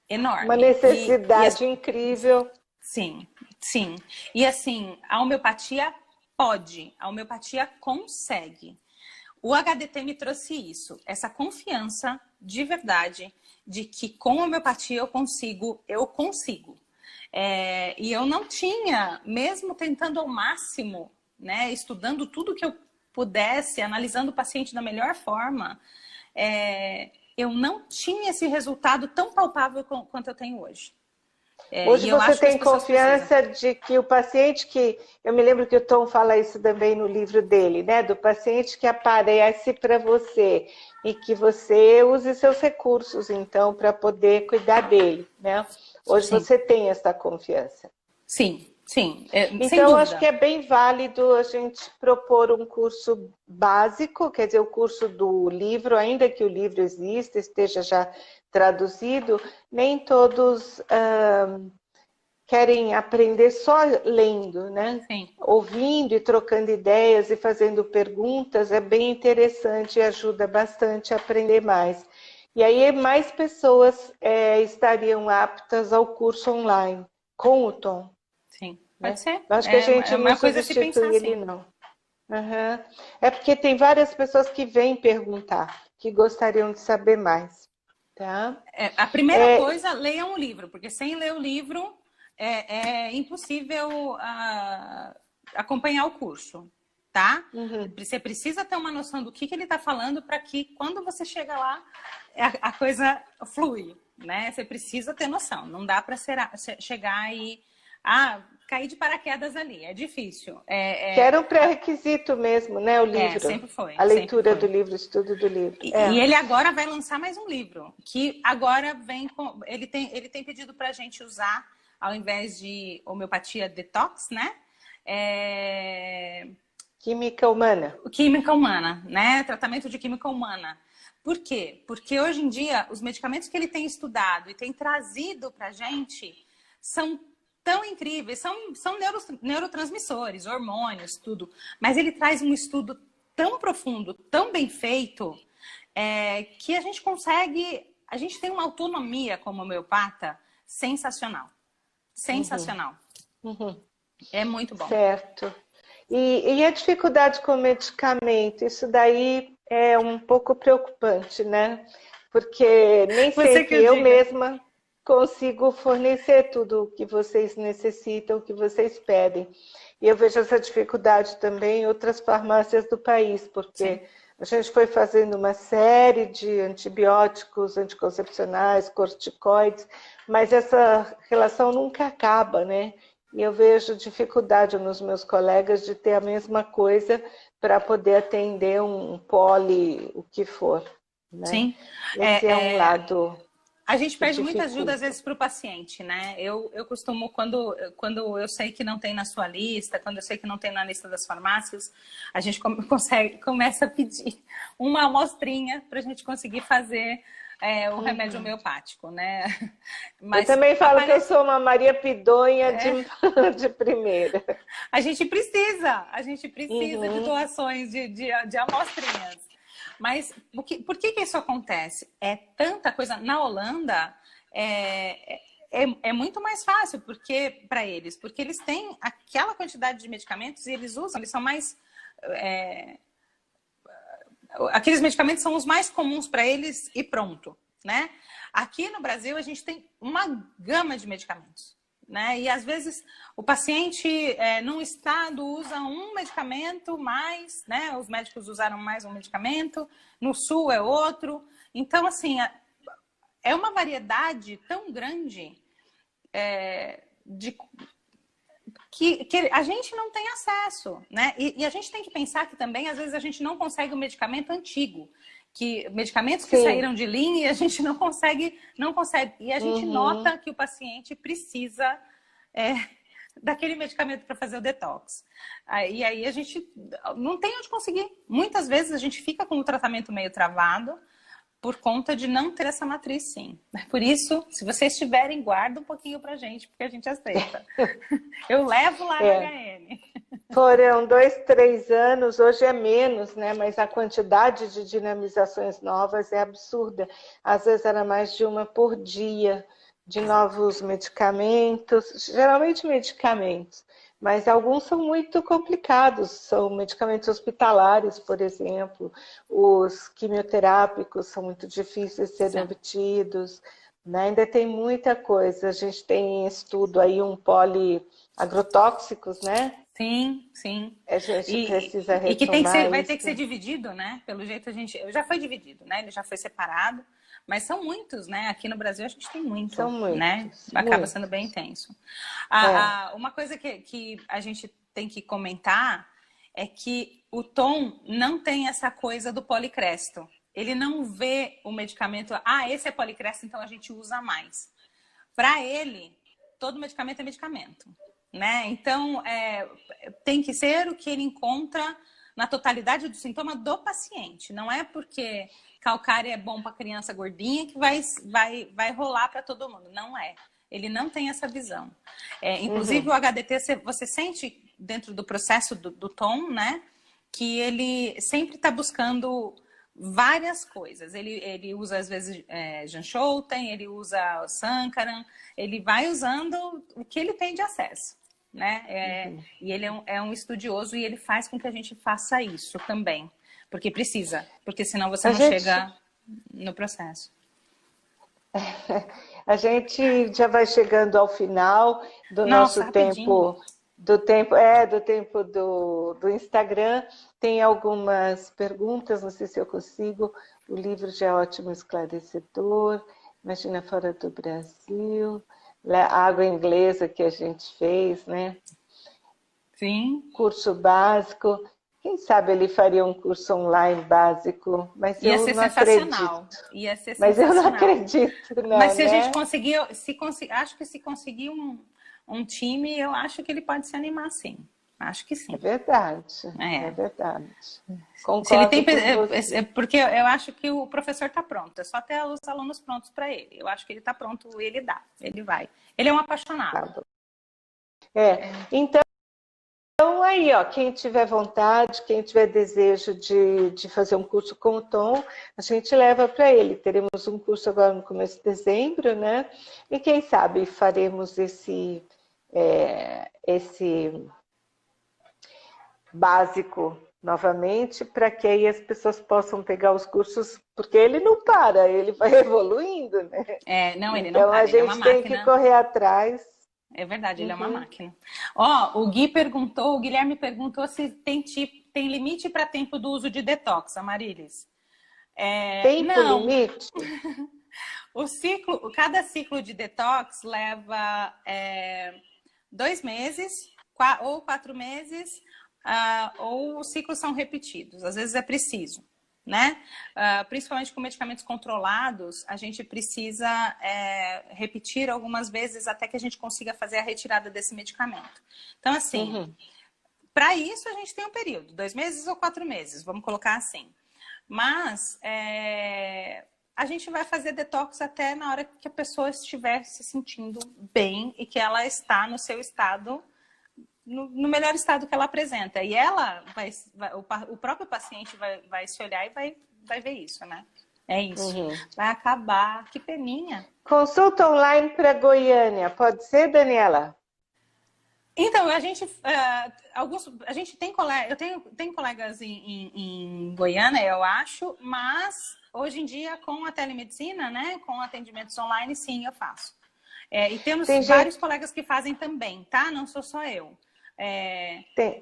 Enorme. Uma necessidade incrível. Sim, sim. E assim, a homeopatia pode, a homeopatia consegue. O HDT me trouxe isso, essa confiança de verdade, de que com a homeopatia eu consigo. E eu não tinha, mesmo tentando ao máximo, né, estudando tudo que eu pudesse, analisando o paciente da melhor forma, eu não tinha esse resultado tão palpável quanto eu tenho hoje. Hoje você tem confiança de que o paciente eu me lembro que o Tom fala isso também no livro dele, né? Do paciente que aparece para você e que você use seus recursos, então, para poder cuidar dele, né? Hoje você tem essa confiança. Sim, sim. Então, acho que é bem válido a gente propor um curso básico, quer dizer, o curso do livro, ainda que o livro exista, esteja já traduzido, nem todos querem aprender só lendo, né? Sim. Ouvindo e trocando ideias e fazendo perguntas é bem interessante e ajuda bastante a aprender mais. E aí mais pessoas estariam aptas ao curso online com o Tom. Sim, Né? pode ser. Eu acho que a gente É não uma coisa a se pensar, substitui ele, assim. não. Uhum. É porque tem várias pessoas que vêm perguntar, que gostariam de saber mais. Tá? A primeira coisa, leia um livro, porque sem ler o livro é impossível acompanhar o curso, tá? Uhum. Você precisa ter uma noção do que ele está falando para que quando você chega lá, a coisa flui, né? Você precisa ter noção, não dá para chegar e cair de paraquedas ali, é difícil. Que era um pré-requisito mesmo, né? O livro. Sempre foi. A leitura sempre foi. do livro, o estudo do livro. E ele agora vai lançar mais um livro, que agora vem com... Ele tem pedido para a gente usar, ao invés de homeopatia detox, né? Química humana. Química humana, né? Tratamento de química humana. Por quê? Porque hoje em dia, os medicamentos que ele tem estudado e tem trazido para a gente são tão incríveis, são neurotransmissores, hormônios, tudo. Mas ele traz um estudo tão profundo, tão bem feito, que a gente consegue... A gente tem uma autonomia como homeopata sensacional. Sensacional. Uhum. É muito bom. Certo. E a dificuldade com o medicamento? Isso daí é um pouco preocupante, né? Porque nem sempre eu mesma consigo fornecer tudo o que vocês necessitam, o que vocês pedem. E eu vejo essa dificuldade também em outras farmácias do país, porque a gente foi fazendo uma série de antibióticos, anticoncepcionais, corticoides, mas essa relação nunca acaba, né? E eu vejo dificuldade nos meus colegas de ter a mesma coisa para poder atender um poli, o que for. Né? Sim. Esse é um lado... A gente pede muita ajuda, às vezes, para o paciente, né? Eu costumo, quando eu sei que não tem na sua lista, quando eu sei que não tem na lista das farmácias, a gente começa a pedir uma amostrinha para a gente conseguir fazer o remédio homeopático, né? Mas eu também falo que eu sou uma Maria Pidonha de primeira. A gente precisa de doações de amostrinhas. Mas por que isso acontece? É tanta coisa. Na Holanda é muito mais fácil para eles, porque eles têm aquela quantidade de medicamentos e eles são mais... aqueles medicamentos são os mais comuns para eles e pronto, né? Aqui no Brasil a gente tem uma gama de medicamentos. Né? E às vezes o paciente num estado usa um medicamento mais, né? Os médicos usaram mais um medicamento, no sul é outro. Então, assim, é uma variedade tão grande que a gente não tem acesso, né? E a gente tem que pensar que também, às vezes, a gente não consegue o medicamento antigo. Medicamentos que saíram de linha e a gente não consegue. E a gente nota que o paciente precisa daquele medicamento para fazer o detox. E aí a gente não tem onde conseguir. Muitas vezes a gente fica com o tratamento meio travado por conta de não ter essa matriz, sim. Por isso, se vocês tiverem, guarda um pouquinho pra gente, porque a gente aceita. Eu levo lá no HN. Foram 2, 3 anos, hoje é menos, né? Mas a quantidade de dinamizações novas é absurda. Às vezes era mais de uma por dia, de novos medicamentos, geralmente medicamentos. Mas alguns são muito complicados, são medicamentos hospitalares, por exemplo, os quimioterápicos são muito difíceis de serem obtidos, né? Ainda tem muita coisa, a gente tem em estudo aí poliagrotóxicos, né? Sim, sim. A gente precisa retomar e que vai ter que ser dividido, né? Pelo jeito já foi dividido, né? Ele já foi separado, mas são muitos, né? Aqui no Brasil a gente tem muito, são muitos, né? Acaba sendo bem intenso. Uma coisa que a gente tem que comentar é que o Tom não tem essa coisa do policresto. Ele não vê o medicamento, esse é policresto, então a gente usa mais. Para ele, todo medicamento é medicamento. Né? Então, tem que ser o que ele encontra na totalidade do sintoma do paciente. Não é porque calcário é bom para criança gordinha que vai rolar para todo mundo. Não é. Ele não tem essa visão. Inclusive, o HDT, você sente dentro do processo do Tom, né? Que ele sempre está buscando várias coisas. Ele usa, às vezes, Jan Schouten, ele usa Sankaran, ele vai usando o que ele tem de acesso, né? E ele é um estudioso e ele faz com que a gente faça isso também, porque precisa, porque senão você não chega no processo. A gente já vai chegando ao final do nosso tempo, do tempo do Instagram. Tem algumas perguntas, não sei se eu consigo. O livro já é ótimo, esclarecedor. Imagina fora do Brasil. A água inglesa que a gente fez, né? Sim. Curso básico. Quem sabe ele faria um curso online básico, mas eu não acredito. Ia ser sensacional. Mas eu não acredito, não, mas se a né? gente conseguir, acho que se conseguir um time, eu acho que ele pode se animar, sim. Acho que sim. É verdade, é verdade. Se ele tem, porque eu acho que o professor está pronto, é só ter os alunos prontos para ele. Eu acho que ele está pronto, ele vai. Ele é um apaixonado. Então aí, ó, quem tiver vontade, quem tiver desejo de fazer um curso com o Tom, a gente leva para ele. Teremos um curso agora no começo de dezembro, né? E quem sabe faremos esse básico novamente, para que aí as pessoas possam pegar os cursos, porque ele não para, ele vai evoluindo, né? Não, ele então, não para, a gente tem que correr atrás. É verdade, ele é uma máquina. Ó, o Guilherme perguntou se tem limite para tempo do uso de detox, Amarilis. Limite? Cada ciclo de detox leva 2 meses, ou 4 meses, ou os ciclos são repetidos. Às vezes é preciso, né? Principalmente com medicamentos controlados, a gente precisa repetir algumas vezes até que a gente consiga fazer a retirada desse medicamento. Então, assim, para isso a gente tem um período, 2 meses ou 4 meses, vamos colocar assim. Mas a gente vai fazer detox até na hora que a pessoa estiver se sentindo bem e que ela está no seu estado, no melhor estado que ela apresenta. E ela o próprio paciente vai se olhar e vai ver isso, né? É isso. Vai acabar. Que peninha. Consulta online para Goiânia. Pode ser, Daniela? Então, a gente tem colegas, eu tenho colegas em Goiânia, eu acho, mas hoje em dia com a telemedicina, né, com atendimentos online, sim, eu faço. E temos vários colegas que fazem também, tá? Não sou só eu.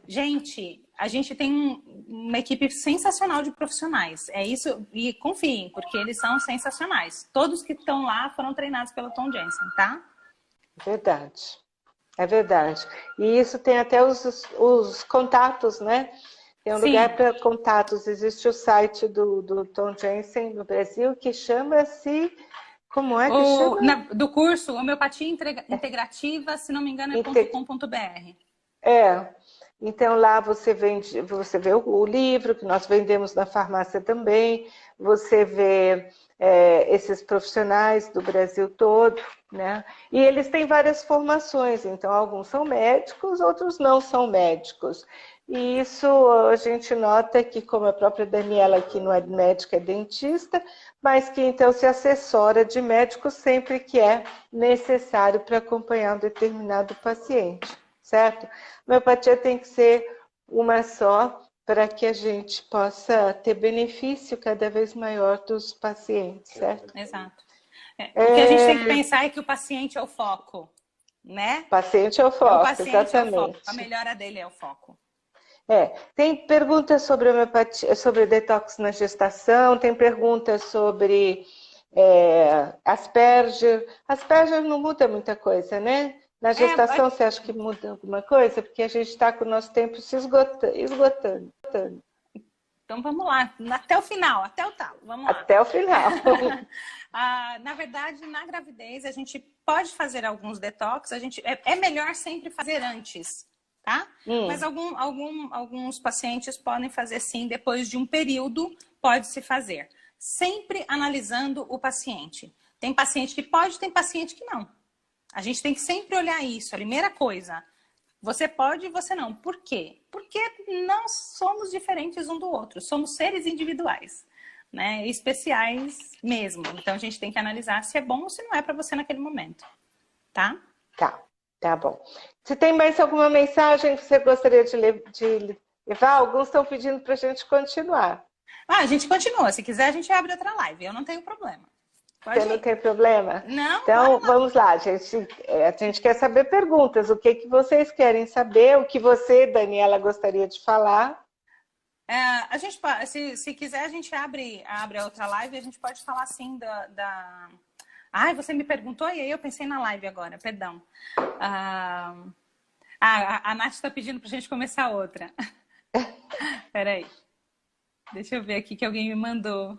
Gente, a gente tem uma equipe sensacional de profissionais. É isso, e confiem, porque eles são sensacionais. Todos que estão lá foram treinados pelo Tom Jensen, tá? Verdade. É verdade. E isso tem até os contatos, né? Tem um lugar para contatos. Existe o site do Tom Jensen no Brasil que chama-se... Como é que chama? Do curso, Homeopatia Integrativa, se não me engano, é .com.br. Então lá você vê o livro que nós vendemos na farmácia também, você vê esses profissionais do Brasil todo, né? E eles têm várias formações, então alguns são médicos, outros não são médicos. E isso a gente nota que, como a própria Daniela, que não é médica, é dentista, mas que então se assessora de médico sempre que é necessário para acompanhar um determinado paciente, certo? A homeopatia tem que ser uma só para que a gente possa ter benefício cada vez maior dos pacientes, certo? Exato. O que a gente tem que pensar é que o paciente é o foco, né? O paciente é o foco, o paciente exatamente. É o foco. A melhora dele é o foco. Tem perguntas sobre homeopatia, sobre detox na gestação, tem perguntas sobre Asperger. Asperger não muda muita coisa, né? Na gestação, você acha que muda alguma coisa? Porque a gente está com o nosso tempo se esgotando. Então, vamos lá. Até o final, até o talo. Vamos lá. Até o final. Na verdade, na gravidez, a gente pode fazer alguns detox. É melhor sempre fazer antes, tá? Mas alguns pacientes podem fazer sim, depois de um período, pode-se fazer. Sempre analisando o paciente. Tem paciente que pode, tem paciente que não. A gente tem que sempre olhar isso. A primeira coisa, você pode e você não. Por quê? Porque não somos diferentes um do outro. Somos seres individuais. né? Especiais mesmo. Então a gente tem que analisar se é bom ou se não é para você naquele momento, tá? Tá bom. Se tem mais alguma mensagem que você gostaria de levar, alguns estão pedindo para a gente continuar. A gente continua. Se quiser, a gente abre outra live. Eu não tenho problema. Pode Você ir. não tem problema? Não, então, vamos lá. A gente quer saber perguntas. O que vocês querem saber? O que você, Daniela, gostaria de falar? A gente, se quiser, a gente abre a outra live e a gente pode falar assim da... Ai, você me perguntou e aí eu pensei na live agora, perdão. A Nath está pedindo para a gente começar outra. Peraí. Deixa eu ver aqui que alguém me mandou.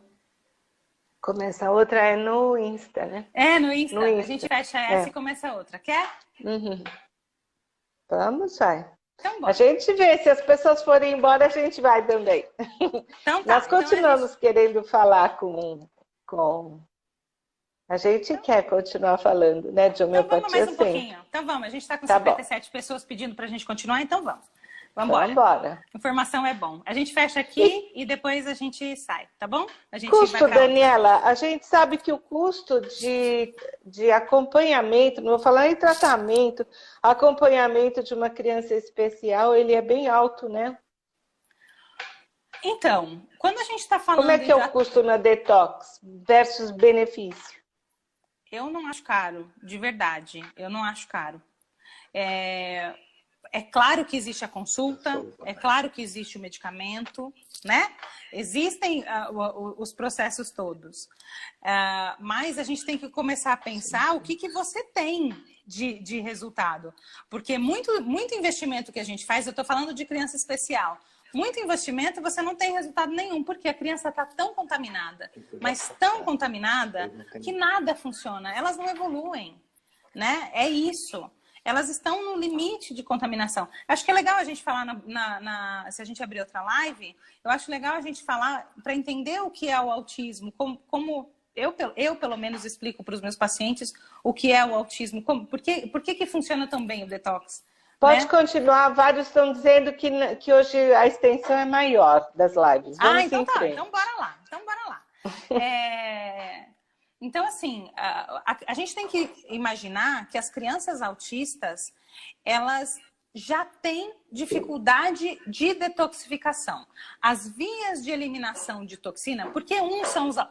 Começa outra é no Insta, né? É, no Insta. A gente fecha essa e começa outra. Quer? Uhum. Vamos, vai. Então, a gente vê, se as pessoas forem embora, a gente vai também. Então, tá. Nós continuamos querendo falar com... A gente quer continuar falando, né, de homeopatia. Então vamos mais um pouquinho. Então vamos, a gente está com 57 pessoas pedindo para a gente continuar, então vamos. Vamos embora. Informação é bom. A gente fecha aqui e depois a gente sai, tá bom? A gente custo, Daniela, a gente sabe que o custo de acompanhamento, não vou falar em tratamento, acompanhamento de uma criança especial, ele é bem alto, né? Então, quando a gente está falando... Como é que é o custo na detox versus benefício? Eu não acho caro, de verdade. Eu não acho caro. É claro que existe a consulta, é claro que existe o medicamento, né? Existem os processos todos. Mas a gente tem que começar a pensar o que você tem de resultado. Porque muito investimento que a gente faz, eu estou falando de criança especial, muito investimento você não tem resultado nenhum, porque a criança está tão contaminada, mas tão contaminada, que nada funciona. Elas não evoluem, né? É isso. Elas estão no limite de contaminação. Acho que é legal a gente falar, se a gente abrir outra live, eu acho legal a gente falar para entender o que é o autismo, como eu pelo menos explico para os meus pacientes o que é o autismo, por que funciona tão bem o detox. Pode continuar, vários estão dizendo que hoje a extensão é maior das lives. Vamos então tá, então bora lá. Então, assim, a gente tem que imaginar que as crianças autistas, elas já têm dificuldade de detoxificação. As vias de eliminação de toxina, porque uns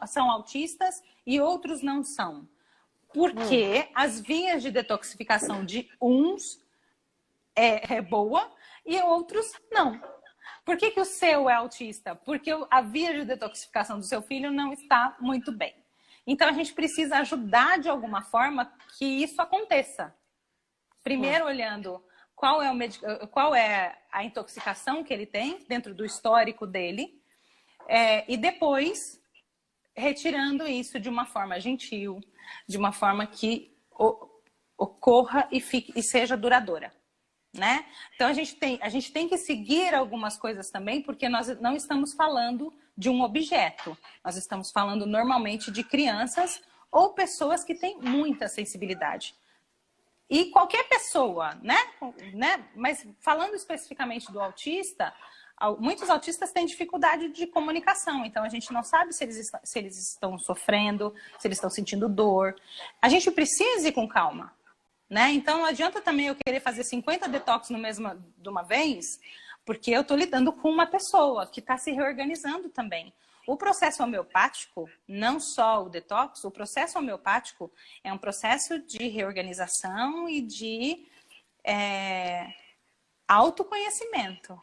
são autistas e outros não são? Porque as vias de detoxificação de uns é boa e outros não. Por que o seu é autista? Porque a via de detoxificação do seu filho não está muito bem. Então, a gente precisa ajudar de alguma forma que isso aconteça. Primeiro, olhando qual é a intoxicação que ele tem dentro do histórico dele, e depois retirando isso de uma forma gentil, de uma forma que ocorra e seja duradoura. Né? Então, a gente tem que seguir algumas coisas também, porque nós não estamos falando de um objeto. Nós estamos falando normalmente de crianças ou pessoas que têm muita sensibilidade. E qualquer pessoa, né? Mas falando especificamente do autista, muitos autistas têm dificuldade de comunicação. Então, a gente não sabe se eles estão sofrendo, se eles estão sentindo dor. A gente precisa ir com calma. Né? Então, não adianta também eu querer fazer 50 detox de uma vez, porque eu estou lidando com uma pessoa que está se reorganizando também. O processo homeopático, não só o detox, o processo homeopático é um processo de reorganização e de autoconhecimento.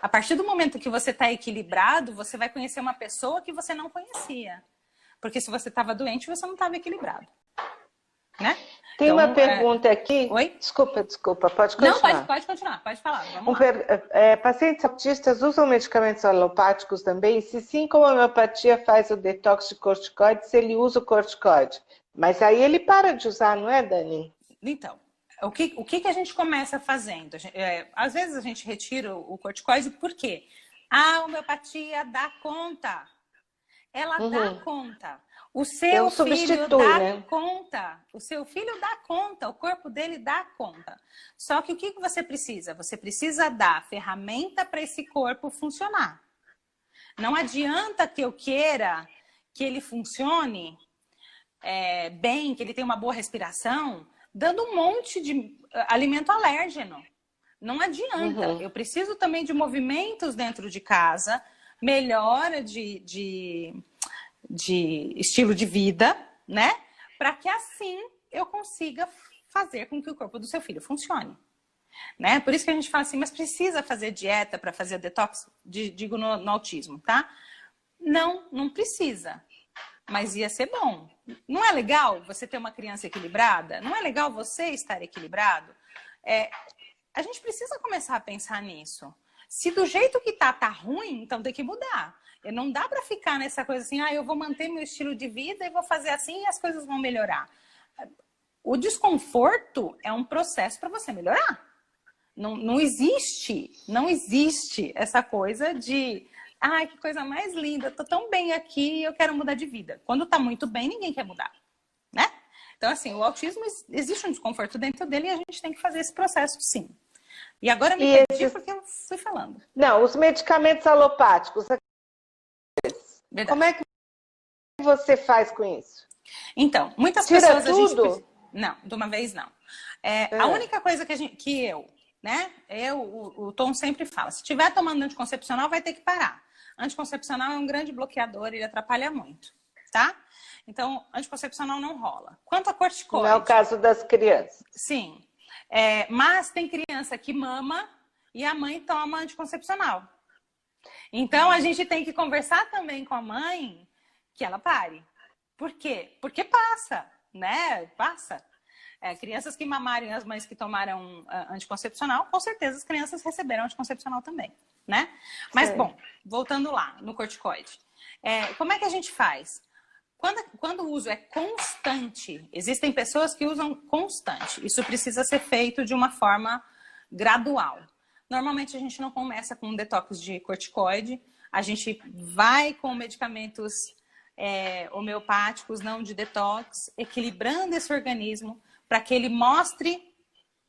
A partir do momento que você está equilibrado, você vai conhecer uma pessoa que você não conhecia. Porque se você estava doente, você não estava equilibrado. Né? Tem uma pergunta aqui. Oi? Desculpa, pode continuar. Não, pode continuar, pode falar. Vamos pacientes autistas usam medicamentos alopáticos também? Se sim, como a homeopatia faz o detox de corticoide, se ele usa o corticoide? Mas aí ele para de usar, não é, Dani? Então, o que a gente começa fazendo? Às vezes a gente retira o corticoide, por quê? A homeopatia dá conta. Ela dá conta. O seu filho dá conta. O seu filho dá conta. O corpo dele dá conta. Só que o que você precisa? Você precisa dar ferramenta para esse corpo funcionar. Não adianta que eu queira que ele funcione bem, que ele tenha uma boa respiração, dando um monte de alimento alérgeno. Não adianta. Eu preciso também de movimentos dentro de casa, melhora de estilo de vida, né? Para que assim eu consiga fazer com que o corpo do seu filho funcione. Né? Por isso que a gente fala assim, mas precisa fazer dieta para fazer detox? Digo no autismo, tá? Não precisa. Mas ia ser bom. Não é legal você ter uma criança equilibrada? Não é legal você estar equilibrado? A gente precisa começar a pensar nisso. Se do jeito que tá ruim, então tem que mudar. Não dá para ficar nessa coisa assim, eu vou manter meu estilo de vida e vou fazer assim e as coisas vão melhorar. O desconforto é um processo para você melhorar. Não existe essa coisa de que coisa mais linda, tô tão bem aqui, eu quero mudar de vida. Quando tá muito bem, ninguém quer mudar, né? Então, assim, o autismo, existe um desconforto dentro dele e a gente tem que fazer esse processo, sim. E agora eu me perdi porque eu fui falando. Não, os medicamentos alopáticos, Verdade. Como é que você faz com isso? Então, muitas Tira pessoas... tudo? Não, de uma vez não. A única coisa o Tom sempre fala, se estiver tomando anticoncepcional, vai ter que parar. Anticoncepcional é um grande bloqueador, ele atrapalha muito, tá? Então, anticoncepcional não rola. Quanto a corticoide... Não é o caso das crianças. Sim. Mas tem criança que mama e a mãe toma anticoncepcional. Então, a gente tem que conversar também com a mãe que ela pare. Por quê? Porque passa, né? Passa. Crianças que mamaram e as mães que tomaram anticoncepcional, com certeza as crianças receberam anticoncepcional também, né? Mas, bom, voltando lá, no corticoide. Como é que a gente faz? Quando o uso é constante, existem pessoas que usam constante. Isso precisa ser feito de uma forma gradual. Normalmente a gente não começa com um detox de corticoide, a gente vai com medicamentos homeopáticos, não de detox, equilibrando esse organismo para que ele mostre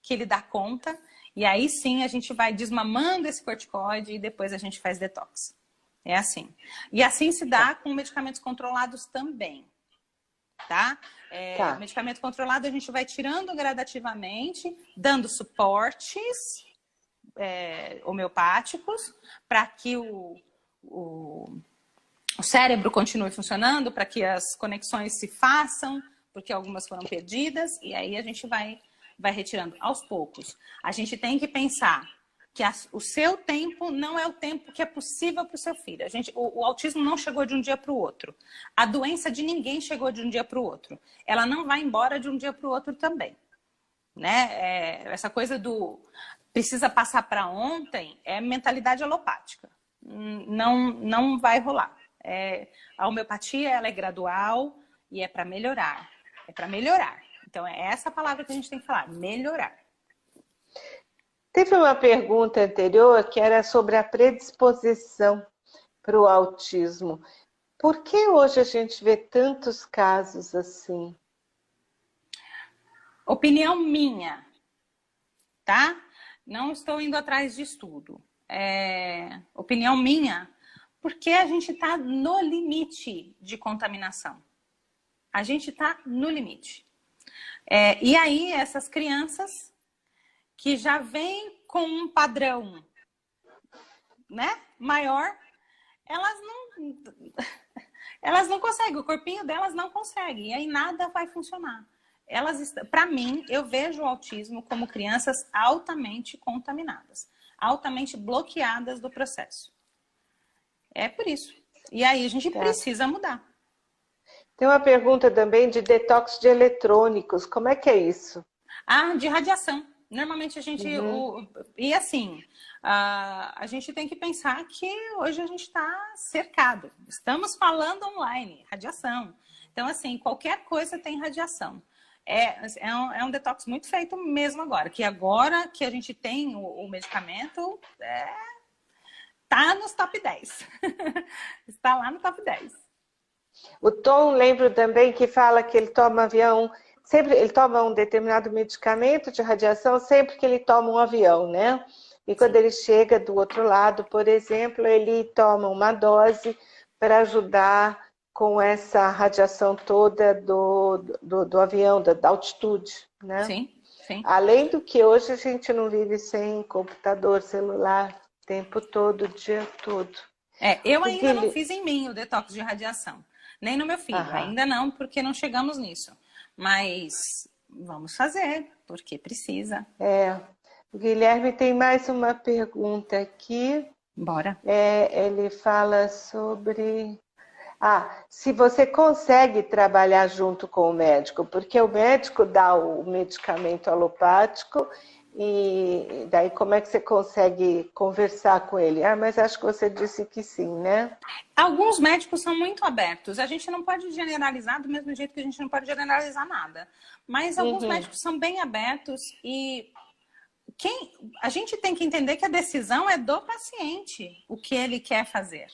que ele dá conta, e aí sim a gente vai desmamando esse corticoide e depois a gente faz detox. É assim. E assim se dá com medicamentos controlados também, tá? Medicamento controlado a gente vai tirando gradativamente, dando suportes homeopáticos para que o cérebro continue funcionando, para que as conexões se façam, porque algumas foram perdidas, e aí a gente vai retirando aos poucos. A gente tem que pensar que o seu tempo não é o tempo que é possível para o seu filho. O autismo não chegou de um dia para o outro. A doença de ninguém chegou de um dia para o outro. Ela não vai embora de um dia para o outro também. Né? Essa coisa do precisa passar para ontem é mentalidade alopática. Não vai rolar. A homeopatia ela é gradual e é para melhorar. É para melhorar. Então, é essa palavra que a gente tem que falar, melhorar. Teve uma pergunta anterior que era sobre a predisposição para o autismo. Por que hoje a gente vê tantos casos assim? Opinião minha, tá? Não estou indo atrás de estudo. Opinião minha, porque a gente está no limite de contaminação. A gente está no limite. E aí, essas crianças que já vêm com um padrão, né, maior, elas não conseguem, o corpinho delas não consegue, e aí nada vai funcionar. Para mim, eu vejo o autismo como crianças altamente contaminadas, altamente bloqueadas do processo. É por isso. E aí a gente precisa mudar. Tem uma pergunta também de detox de eletrônicos. Como é que é isso? De radiação. Normalmente a gente... E assim, a gente tem que pensar que hoje a gente está cercado. Estamos falando online, radiação. Então, assim, qualquer coisa tem radiação. É um detox muito feito mesmo agora. Que agora que a gente tem o medicamento, tá nos top 10. Está lá no top 10. O Tom, lembro também que fala que ele toma avião, ele toma um determinado medicamento de radiação sempre que ele toma um avião, né? e quando ele chega do outro lado, por exemplo, ele toma uma dose para ajudar com essa radiação toda do avião, da altitude, né? Sim, sim. Além do que hoje a gente não vive sem computador, celular, o tempo todo, o dia todo. Eu ainda não fiz em mim o detox de radiação, nem no meu filho. Aham. Ainda não, porque não chegamos nisso. Mas vamos fazer, porque precisa. O Guilherme tem mais uma pergunta aqui. Bora. Ele fala sobre... se você consegue trabalhar junto com o médico, porque o médico dá o medicamento alopático e daí como é que você consegue conversar com ele? Mas acho que você disse que sim, né? Alguns médicos são muito abertos. A gente não pode generalizar do mesmo jeito que a gente não pode generalizar nada. Mas alguns médicos são bem abertos e a gente tem que entender que a decisão é do paciente, o que ele quer fazer.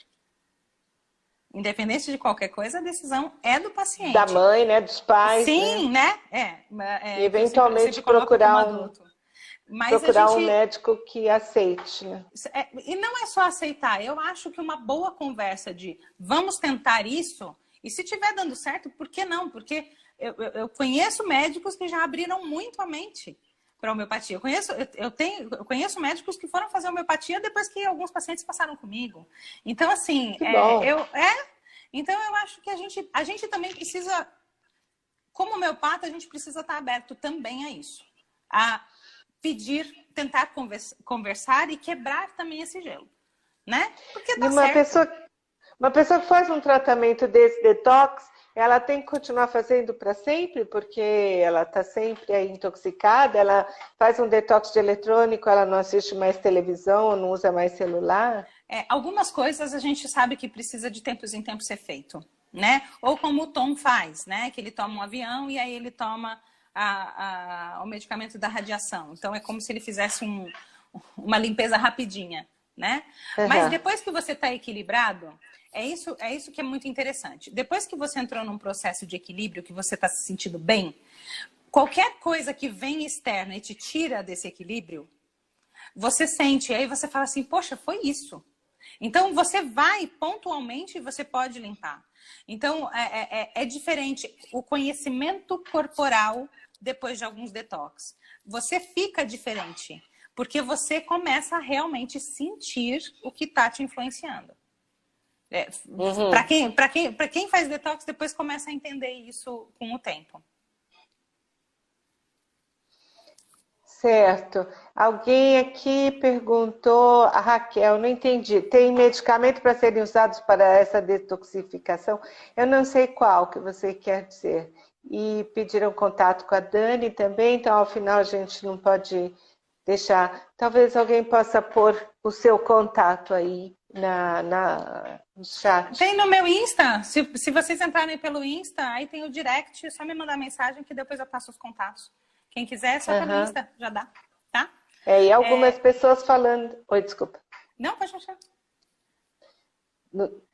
Independente de qualquer coisa, a decisão é do paciente. Da mãe, né? Dos pais. Sim, né? E eventualmente procurar um médico que aceite, né? E não é só aceitar. Eu acho que uma boa conversa de vamos tentar isso, e se estiver dando certo, por que não? Porque eu conheço médicos que já abriram muito a mente para homeopatia. Eu conheço médicos que foram fazer homeopatia depois que alguns pacientes passaram comigo. Então, assim, então eu acho que a gente também precisa, como homeopata, a gente precisa estar aberto também a isso. A pedir, tentar conversar e quebrar também esse gelo, né? Porque dá certo. Uma pessoa que faz um tratamento desse detox, ela tem que continuar fazendo para sempre, porque ela está sempre aí intoxicada, ela faz um detox de eletrônico, ela não assiste mais televisão, não usa mais celular. Algumas coisas a gente sabe que precisa de tempos em tempos ser feito, né? Ou como o Tom faz, né? Que ele toma um avião e aí ele toma o medicamento da radiação. Então é como se ele fizesse uma limpeza rapidinha, né? Uhum. Mas depois que você está equilibrado, é isso que é muito interessante. Depois que você entrou num processo de equilíbrio, que você está se sentindo bem, qualquer coisa que vem externa e te tira desse equilíbrio, você sente, aí você fala assim, poxa, foi isso. Então você vai pontualmente e você pode limpar. Então é diferente o conhecimento corporal depois de alguns detox. Você fica diferente, porque você começa a realmente sentir o que está te influenciando. Uhum. Para quem faz detox, depois começa a entender isso com o tempo. Certo. Alguém aqui perguntou, a Raquel, não entendi, tem medicamento para serem usados para essa detoxificação? Eu não sei qual que você quer dizer. E pediram contato com a Dani também, então ao final a gente não pode deixar. Talvez alguém possa pôr o seu contato aí no chat. Tem no meu Insta, se vocês entrarem pelo Insta, aí tem o direct, é só me mandar mensagem que depois eu passo os contatos. Quem quiser, é só pelo Insta, já dá, tá? E algumas pessoas falando... Oi, desculpa. Não, pode achar.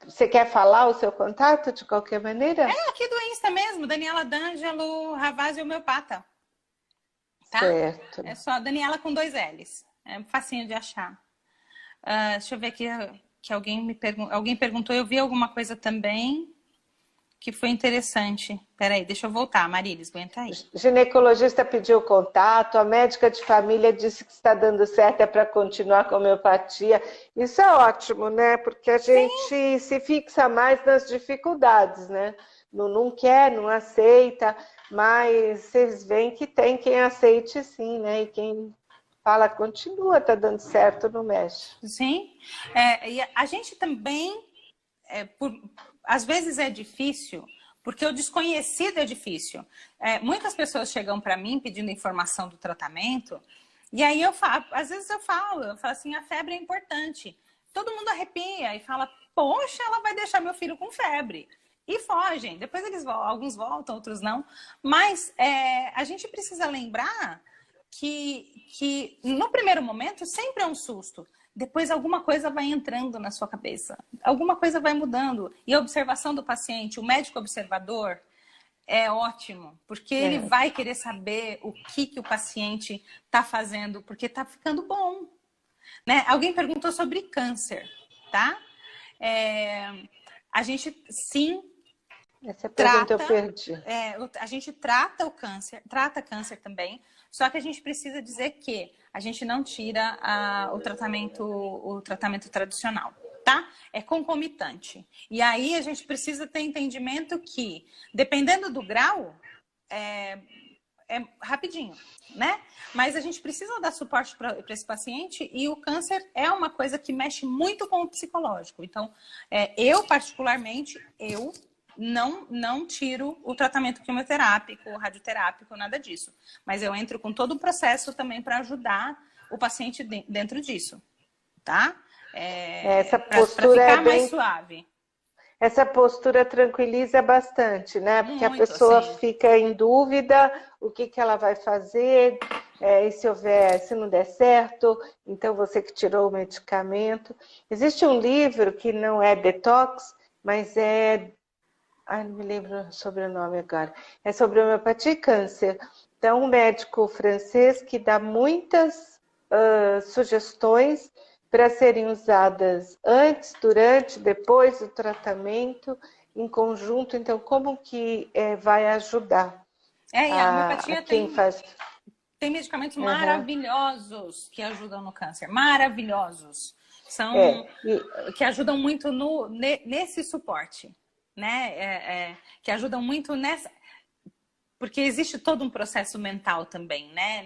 Você quer falar o seu contato de qualquer maneira? Aqui do Insta mesmo, Daniela D'Angelo Ravazzi Homeopata. Tá? Certo. É só Daniela com 2 L's. É facinho de achar. Deixa eu ver aqui que alguém perguntou. Eu vi alguma coisa também que foi interessante. Peraí, deixa eu voltar. Marilis, aguenta aí. O ginecologista pediu contato, a médica de família disse que está dando certo, é para continuar com a homeopatia. Isso é ótimo, né? Porque a gente se fixa mais nas dificuldades, né? Não quer, não aceita, mas vocês veem que tem quem aceite sim, né? E quem fala, continua, tá dando certo, não mexe. Sim. E a gente também, às vezes é difícil, porque o desconhecido é difícil. Muitas pessoas chegam para mim pedindo informação do tratamento, e aí às vezes eu falo assim, a febre é importante. Todo mundo arrepia e fala, poxa, ela vai deixar meu filho com febre. E fogem. Depois alguns voltam, outros não. Mas a gente precisa lembrar que no primeiro momento sempre é um susto. Depois alguma coisa vai entrando na sua cabeça. Alguma coisa vai mudando. E a observação do paciente, o médico observador, é ótimo. Porque ele vai querer saber o que o paciente está fazendo. Porque está ficando bom. né? Alguém perguntou sobre câncer, tá? A gente, sim, essa pergunta trata, eu perdi. A gente trata o câncer, trata câncer também, só que a gente precisa dizer que a gente não tira o tratamento tradicional, tá? É concomitante. E aí a gente precisa ter entendimento que, dependendo do grau, é rapidinho, né? Mas a gente precisa dar suporte para esse paciente, e o câncer é uma coisa que mexe muito com o psicológico. Então, eu particularmente, não tiro o tratamento quimioterápico, radioterápico, nada disso. Mas eu entro com todo o processo também para ajudar o paciente dentro disso, tá? Essa Para postura ficar mais suave. Essa postura tranquiliza bastante, né? Porque a Muito, pessoa assim. fica em dúvida o que ela vai fazer, e se não der certo, então você que tirou o medicamento. Existe um livro que não é detox, mas não me lembro o sobrenome agora. É sobre homeopatia e câncer. Então, um médico francês que dá muitas sugestões para serem usadas antes, durante, depois do tratamento, em conjunto. Então, como que vai ajudar E a homeopatia quem faz? Tem medicamentos maravilhosos que ajudam no câncer, maravilhosos. Que ajudam muito nesse suporte, né? Que ajudam muito nessa... Porque existe todo um processo mental também, né?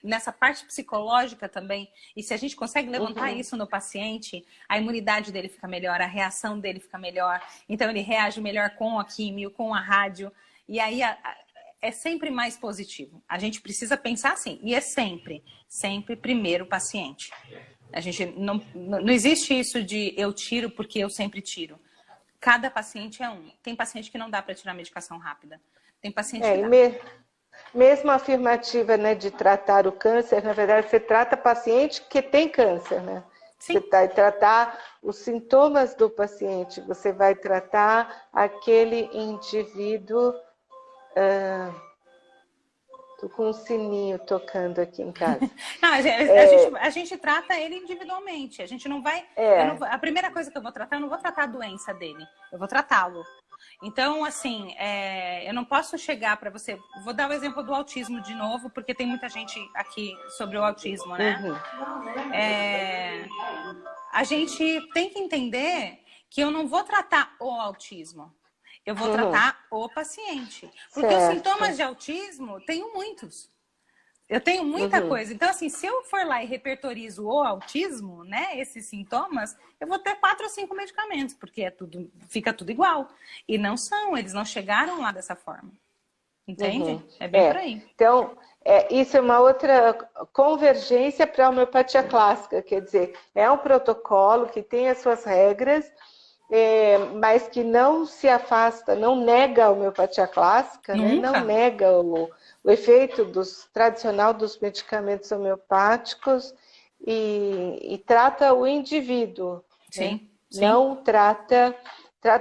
Nessa parte psicológica também. E se a gente consegue levantar isso no paciente, a imunidade dele fica melhor, a reação dele fica melhor. Então, ele reage melhor com a químio, com a rádio. E aí, é sempre mais positivo. A gente precisa pensar assim. E é sempre primeiro o paciente. A gente não existe isso de eu tiro porque eu sempre tiro. Cada paciente é um. Tem paciente que não dá para tirar medicação rápida. Tem paciente que dá. Mesmo a afirmativa, né, de tratar o câncer, na verdade, você trata paciente que tem câncer, né? Sim. Você vai tratar os sintomas do paciente, você vai tratar aquele indivíduo... Tô com um sininho tocando aqui em casa. Não, a gente trata ele individualmente. A gente não vai... a primeira coisa que eu vou tratar, eu não vou tratar a doença dele. Eu vou tratá-lo. Então, assim, eu não posso chegar para você... Vou dar o exemplo do autismo de novo, porque tem muita gente aqui sobre o autismo, né? A gente tem que entender que eu não vou tratar o autismo. Eu vou tratar o paciente. Porque os sintomas de autismo, tenho muitos. Eu tenho muita coisa. Então, assim, se eu for lá e repertorizo o autismo, né, esses sintomas, eu vou ter 4 ou 5 medicamentos, porque fica tudo igual. E não são, eles não chegaram lá dessa forma. Entende? É bem por aí. Então, isso é uma outra convergência para a homeopatia clássica. Quer dizer, é um protocolo que tem as suas regras, mas que não se afasta, não nega a homeopatia clássica, né? Não nega o efeito tradicional dos medicamentos homeopáticos e trata o indivíduo. Sim, né? sim. Não trata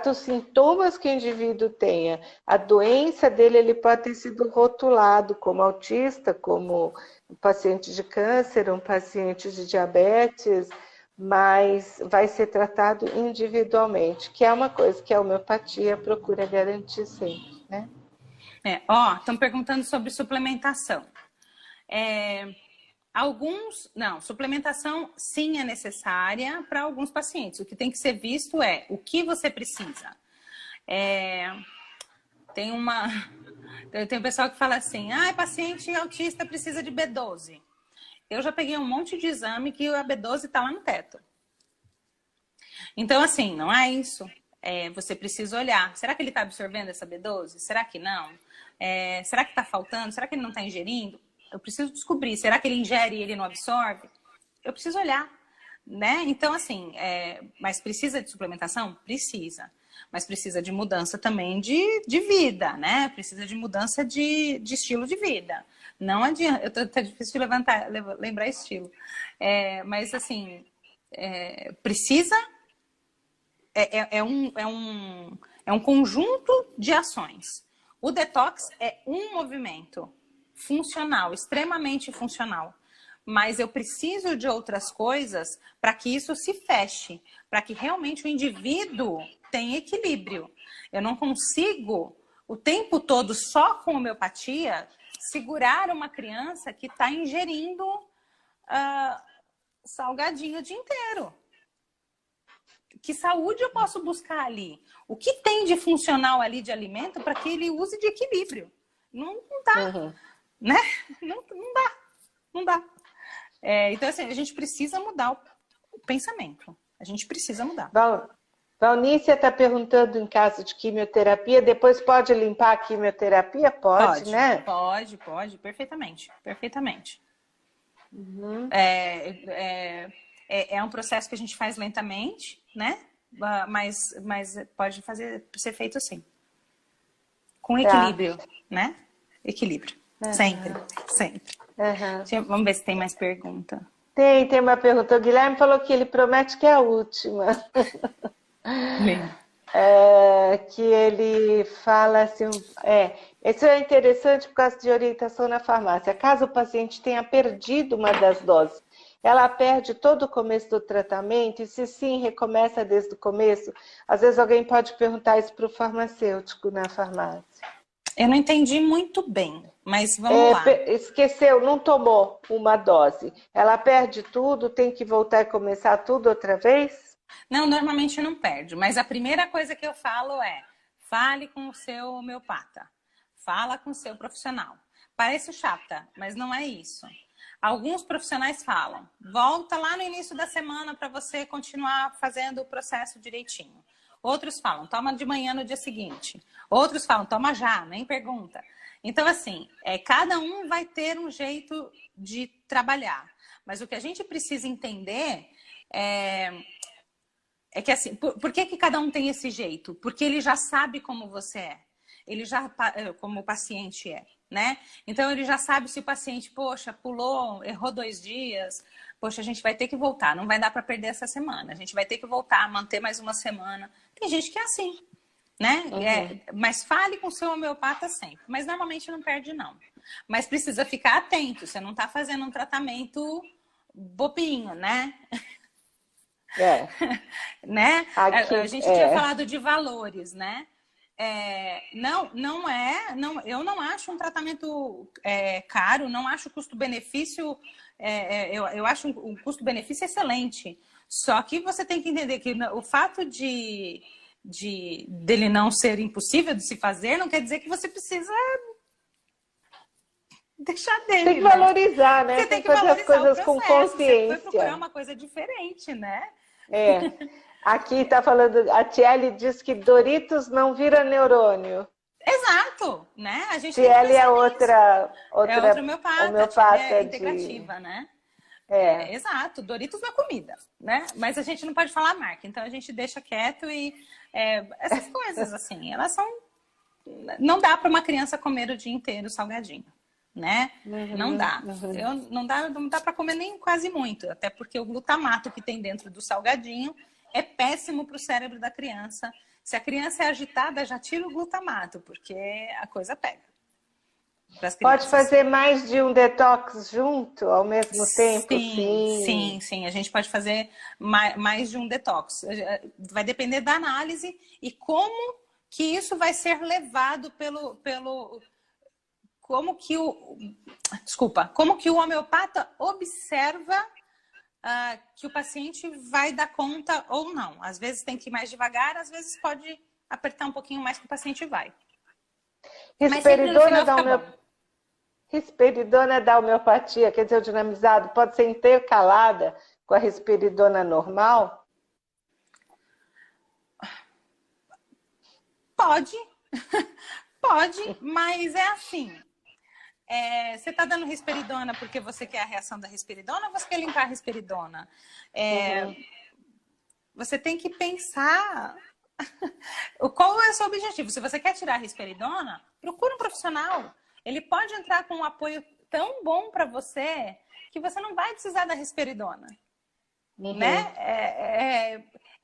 os sintomas que o indivíduo tenha. A doença dele, ele pode ter sido rotulado como autista, como um paciente de câncer, um paciente de diabetes, mas vai ser tratado individualmente, que é uma coisa que a homeopatia procura garantir sempre, né? Estão perguntando sobre suplementação. Suplementação sim é necessária para alguns pacientes. O que tem que ser visto é o que você precisa. Tem um pessoal que fala assim, paciente autista precisa de B12. Eu já peguei um monte de exame que a B12 está lá no teto. Então, assim, não é isso. Você precisa olhar. Será que ele está absorvendo essa B12? Será que não? Será que está faltando? Será que ele não está ingerindo? Eu preciso descobrir. Será que ele ingere e ele não absorve? Eu preciso olhar, né? Então, assim, mas precisa de suplementação? Precisa. Mas precisa de mudança também de vida, né? Precisa de mudança de estilo de vida. Não adianta... Tá difícil de lembrar estilo. Mas, assim, precisa... É um conjunto de ações. O detox é um movimento funcional, extremamente funcional. mas eu preciso de outras coisas para que isso se feche, para que realmente o indivíduo tenha equilíbrio. Eu não consigo, o tempo todo, só com homeopatia, segurar uma criança que está ingerindo salgadinho o dia inteiro. Que saúde eu posso buscar ali? O que tem de funcional ali de alimento para que ele use de equilíbrio? Não dá, né? Não dá. Então, assim, a gente precisa mudar o pensamento. A gente precisa mudar. Valnícia está perguntando em caso de quimioterapia, depois pode limpar a quimioterapia? Pode, né? Pode, perfeitamente. Uhum. É um processo que a gente faz lentamente, né? Mas pode ser feito assim. Com equilíbrio, né? Equilíbrio. Sempre. Vamos ver se tem mais pergunta. Tem uma pergunta. O Guilherme falou que ele promete que é a última. Que ele fala assim, isso é interessante por causa de orientação na farmácia. Caso o paciente tenha perdido uma das doses, ela perde todo o começo do tratamento? E se sim, recomeça desde o começo? Às vezes alguém pode perguntar isso para o farmacêutico na farmácia. Eu não entendi muito bem, mas vamos lá. Esqueceu, não tomou uma dose. Ela perde tudo, tem que voltar e começar tudo outra vez? Não, normalmente não perde, mas a primeira coisa que eu falo é: fale com o seu homeopata, fala com o seu profissional. Parece chata, mas não é isso. Alguns profissionais falam: volta lá no início da semana para você continuar fazendo o processo direitinho. Outros falam: toma de manhã no dia seguinte. Outros falam: toma já, nem pergunta. Então, assim, cada um vai ter um jeito de trabalhar. Mas o que a gente precisa entender é que assim, por que cada um tem esse jeito? Porque ele já sabe como você é. Ele já, como o paciente é, né? Então, ele já sabe se o paciente, poxa, pulou, errou 2 dias, poxa, a gente vai ter que voltar, não vai dar para perder essa semana, a gente vai ter que voltar, manter mais uma semana. Tem gente que é assim, né? Mas fale com o seu homeopata sempre. Mas normalmente não perde, não. Mas precisa ficar atento, você não está fazendo um tratamento bobinho, né? Né? A gente tinha falado de valores, né? Eu não acho um tratamento caro, não acho custo-benefício, eu acho um custo-benefício excelente. Só que você tem que entender que o fato dele não ser impossível de se fazer não quer dizer que você precisa deixar dele. Tem que valorizar, né? Você tem que fazer as coisas com consciência. Você foi procurar uma coisa diferente, né? Aqui está falando, a Tiele diz que Doritos não vira neurônio. Exato, né? A gente Tiele é outra homeopata integrativa, né? Exato, Doritos não é comida, né? Mas a gente não pode falar a marca, então a gente deixa quieto e essas coisas assim, elas são... Não dá para uma criança comer o dia inteiro salgadinho, né? Não dá. Não dá para comer nem quase muito, até porque o glutamato que tem dentro do salgadinho é péssimo para o cérebro da criança. Se a criança é agitada, já tira o glutamato, porque a coisa pega. Pode fazer mais de um detox junto ao mesmo tempo? Sim. A gente pode fazer mais de um detox. Vai depender da análise e como que isso vai ser levado como que o homeopata observa que o paciente vai dar conta ou não. Às vezes tem que ir mais devagar, às vezes pode apertar um pouquinho mais que o paciente vai. Risperidona da homeopatia, quer dizer, o dinamizado, pode ser intercalada com a risperidona normal? Pode, mas é assim. Você está dando risperidona porque você quer a reação da risperidona ou você quer limpar a risperidona? Você tem que pensar qual é o seu objetivo. Se você quer tirar a risperidona, procura um profissional. Ele pode entrar com um apoio tão bom para você que você não vai precisar da risperidona. Né?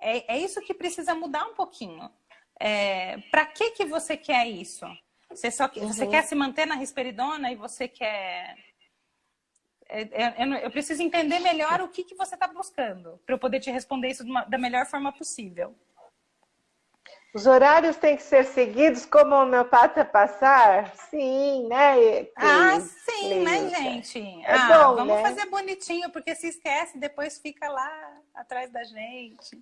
É isso que precisa mudar um pouquinho. Para que você quer isso? Você quer se manter na risperidona e você quer eu preciso entender melhor o que você está buscando, para eu poder te responder isso da melhor forma possível. Os horários têm que ser seguidos como o homeopata passar? Sim, né? Sim, né, gente? Bom, vamos né? fazer bonitinho, porque se esquece, depois fica lá atrás da gente.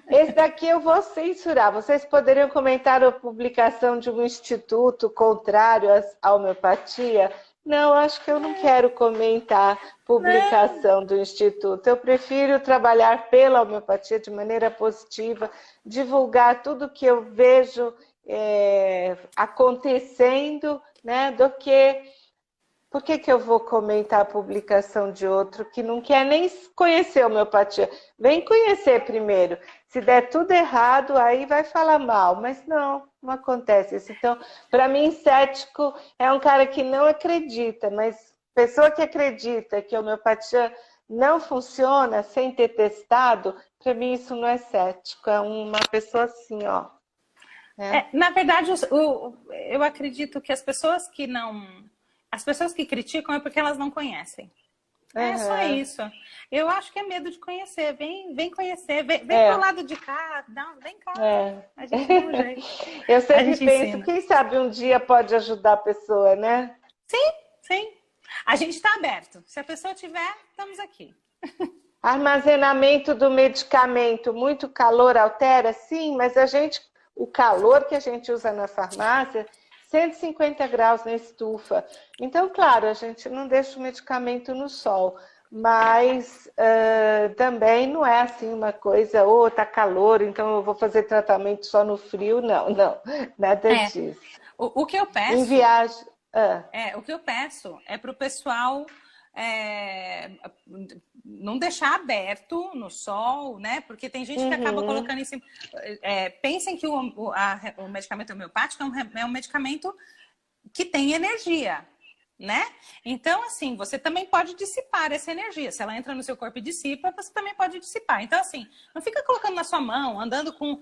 Esse daqui eu vou censurar. Vocês poderiam comentar a publicação de um instituto contrário à homeopatia? Não, acho que eu não quero comentar publicação do instituto. Eu prefiro trabalhar pela homeopatia de maneira positiva, divulgar tudo que eu vejo acontecendo, né, do que... Por que eu vou comentar a publicação de outro que não quer nem conhecer a homeopatia? Vem conhecer primeiro. Se der tudo errado, aí vai falar mal. Mas não acontece isso. Então, para mim, cético é um cara que não acredita, mas pessoa que acredita que a homeopatia não funciona sem ter testado, para mim isso não é cético. É uma pessoa assim, ó. Né? Na verdade, eu acredito que as pessoas que não... As pessoas que criticam é porque elas não conhecem. É só isso. Eu acho que é medo de conhecer. Vem conhecer. Vem pro lado de cá. Vem cá. A gente dá um jeito. Eu sempre penso, quem sabe um dia pode ajudar a pessoa, né? Sim. A gente está aberto. Se a pessoa tiver, estamos aqui. Armazenamento do medicamento. Muito calor altera? Sim, mas o calor que a gente usa na farmácia... 150 graus na estufa. Então, claro, a gente não deixa o medicamento no sol, mas também não é assim uma coisa, tá calor, então eu vou fazer tratamento só no frio. Não, nada disso. O que eu peço... Em viagem... o que eu peço é para o pessoal não deixar aberto no sol, né? Porque tem gente que acaba colocando em cima... pensem que o medicamento homeopático é um medicamento que tem energia, né? Então, assim, você também pode dissipar essa energia. Se ela entra no seu corpo e dissipa, você também pode dissipar. Então, assim, não fica colocando na sua mão, andando com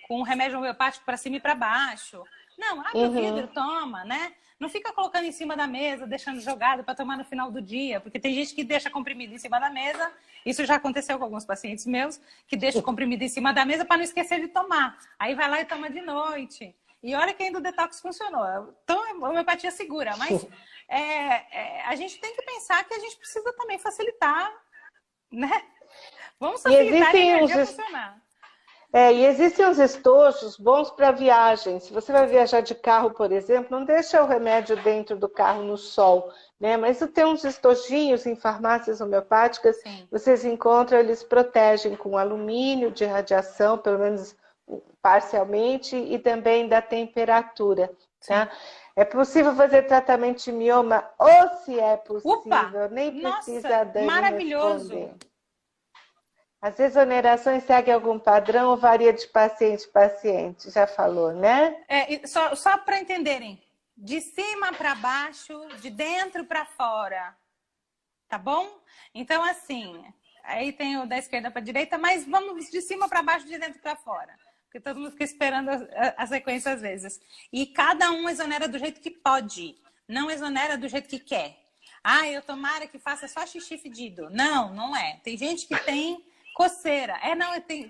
um remédio homeopático para cima e para baixo. Não, abre o vidro, toma, né? Não fica colocando em cima da mesa, deixando jogado para tomar no final do dia, porque tem gente que deixa comprimido em cima da mesa. Isso já aconteceu com alguns pacientes meus, que deixam comprimido em cima da mesa para não esquecer de tomar. Aí vai lá e toma de noite. E olha que ainda o detox funcionou. Então, a homeopatia segura. Mas a gente tem que pensar que a gente precisa também facilitar, né? Vamos facilitar a energia funcionar. E existem uns estojos bons para viagem. Se você vai viajar de carro, por exemplo, não deixa o remédio dentro do carro no sol, né? Mas tem uns estojinhos em farmácias homeopáticas, vocês encontram, eles protegem com alumínio de radiação, pelo menos parcialmente, e também da temperatura. Tá? É possível fazer tratamento de mioma? Ou se é possível, nem precisa a Dani maravilhoso. Responder. As exonerações seguem algum padrão ou varia de paciente a paciente? Já falou, né? Só para entenderem, de cima para baixo, de dentro para fora, tá bom? Então, assim, aí tem o da esquerda para a direita, mas vamos de cima para baixo, de dentro para fora. Porque todo mundo fica esperando a sequência às vezes. E cada um exonera do jeito que pode, não exonera do jeito que quer. Eu tomara que faça só xixi fedido. Não é. Tem gente que tem... coceira.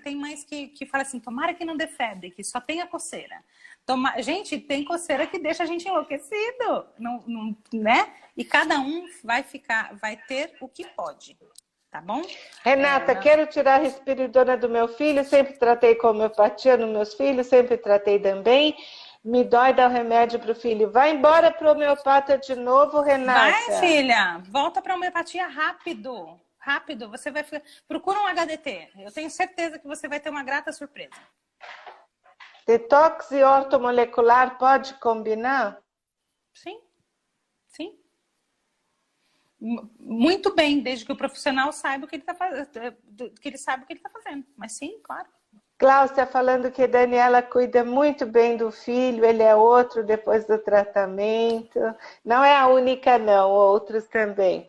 Tem mães que falam assim, tomara que não dê febre, que só tenha coceira. Gente, tem coceira que deixa a gente enlouquecido, né? E cada um vai ter o que pode, tá bom? Renata, quero tirar a risperidona do meu filho, sempre tratei com homeopatia nos meus filhos, sempre tratei também. Me dói dar o remédio para o filho. Vai embora para o homeopata de novo, Renata. Vai, filha. Volta para a homeopatia rápido. Rápido, você vai... Procura um HDT. Eu tenho certeza que você vai ter uma grata surpresa. Detox e ortomolecular pode combinar? Sim. Muito bem, desde que o profissional saiba o que ele está fazendo. Que ele saiba o que ele está fazendo. Mas sim, claro. Cláudia falando que Daniela cuida muito bem do filho, ele é outro depois do tratamento. Não é a única, não, outros também.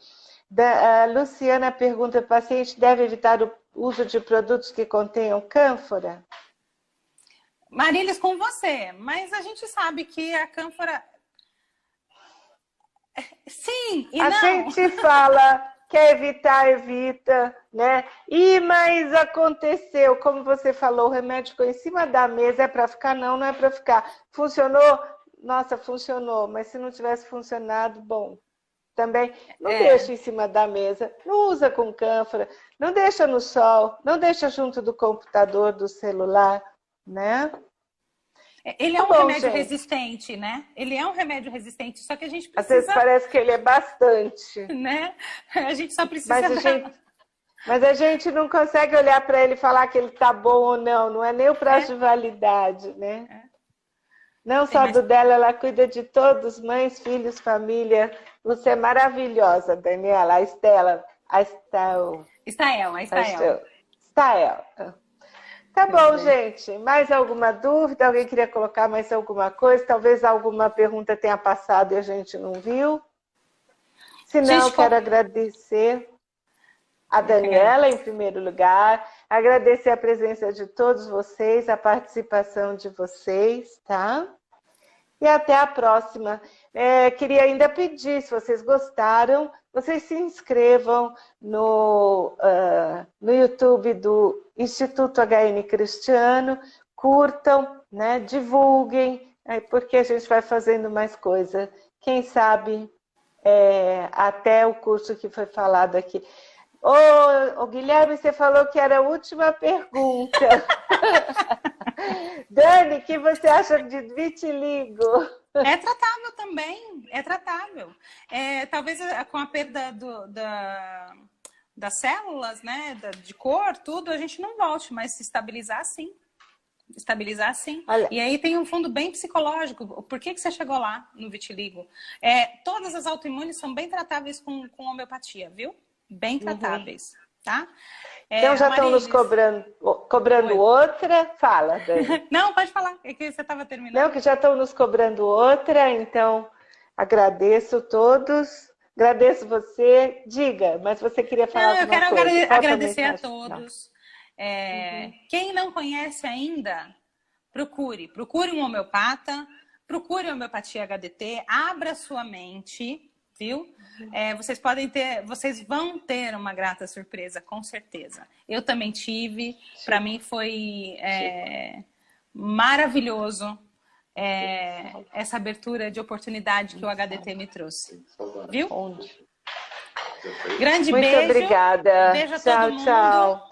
A Luciana pergunta, o paciente deve evitar o uso de produtos que contenham cânfora? Marilis, com você, mas a gente sabe que a cânfora... Sim sim e a não. gente fala, quer evitar, evita, né? Mas aconteceu, como você falou, o remédio ficou em cima da mesa, é para ficar? Não, não é para ficar. Funcionou? Nossa, funcionou, mas se não tivesse funcionado, bom, também não deixa em cima da mesa, não usa com cânfora, não deixa no sol, não deixa junto do computador, do celular, né? Ele é um remédio resistente, né? Ele é um remédio resistente, só que a gente precisa... Às vezes parece que ele é bastante. Né? A gente só precisa... Mas a gente não consegue olhar para ele e falar que ele tá bom ou não. Não é nem o prazo de validade, né? Não só do dela, ela cuida de todos, mães, filhos, família. Você é maravilhosa, Daniela. A Estela. Estael. Tá bom, gente. Mais alguma dúvida? Alguém queria colocar mais alguma coisa? Talvez alguma pergunta tenha passado e a gente não viu. Se não, quero agradecer a Daniela, em primeiro lugar. Agradecer a presença de todos vocês, a participação de vocês, tá? E até a próxima. Queria ainda pedir, se vocês gostaram, vocês se inscrevam no YouTube do Instituto HN Cristiano, curtam, né, divulguem, porque a gente vai fazendo mais coisa. Quem sabe até o curso que foi falado aqui. Ô, Guilherme, você falou que era a última pergunta. Dani, o que você acha de vitiligo? É tratável também, é tratável. Talvez com a perda das células, né, de cor, tudo, a gente não volte, mas se estabilizar sim. Estabilizar sim. Olha. E aí tem um fundo bem psicológico. Por que você chegou lá no vitiligo? Todas as autoimunes são bem tratáveis com homeopatia, viu? Bem tratáveis, tá? Então já estão nos cobrando outra. Fala, Dani. Não, pode falar, é que você estava terminando. Não, que já estão nos cobrando outra, então agradeço todos. Agradeço você. Diga, mas você queria falar alguma coisa? Eu quero agradecer a todos. Quem não conhece ainda, procure um homeopata, procure a homeopatia HDT, abra sua mente, viu? Vocês vão ter uma grata surpresa, com certeza. Eu também tive, para mim foi maravilhoso essa abertura de oportunidade que o HDT me trouxe, viu? Grande beijo. Muito obrigada. Beijo a todo mundo. Tchau.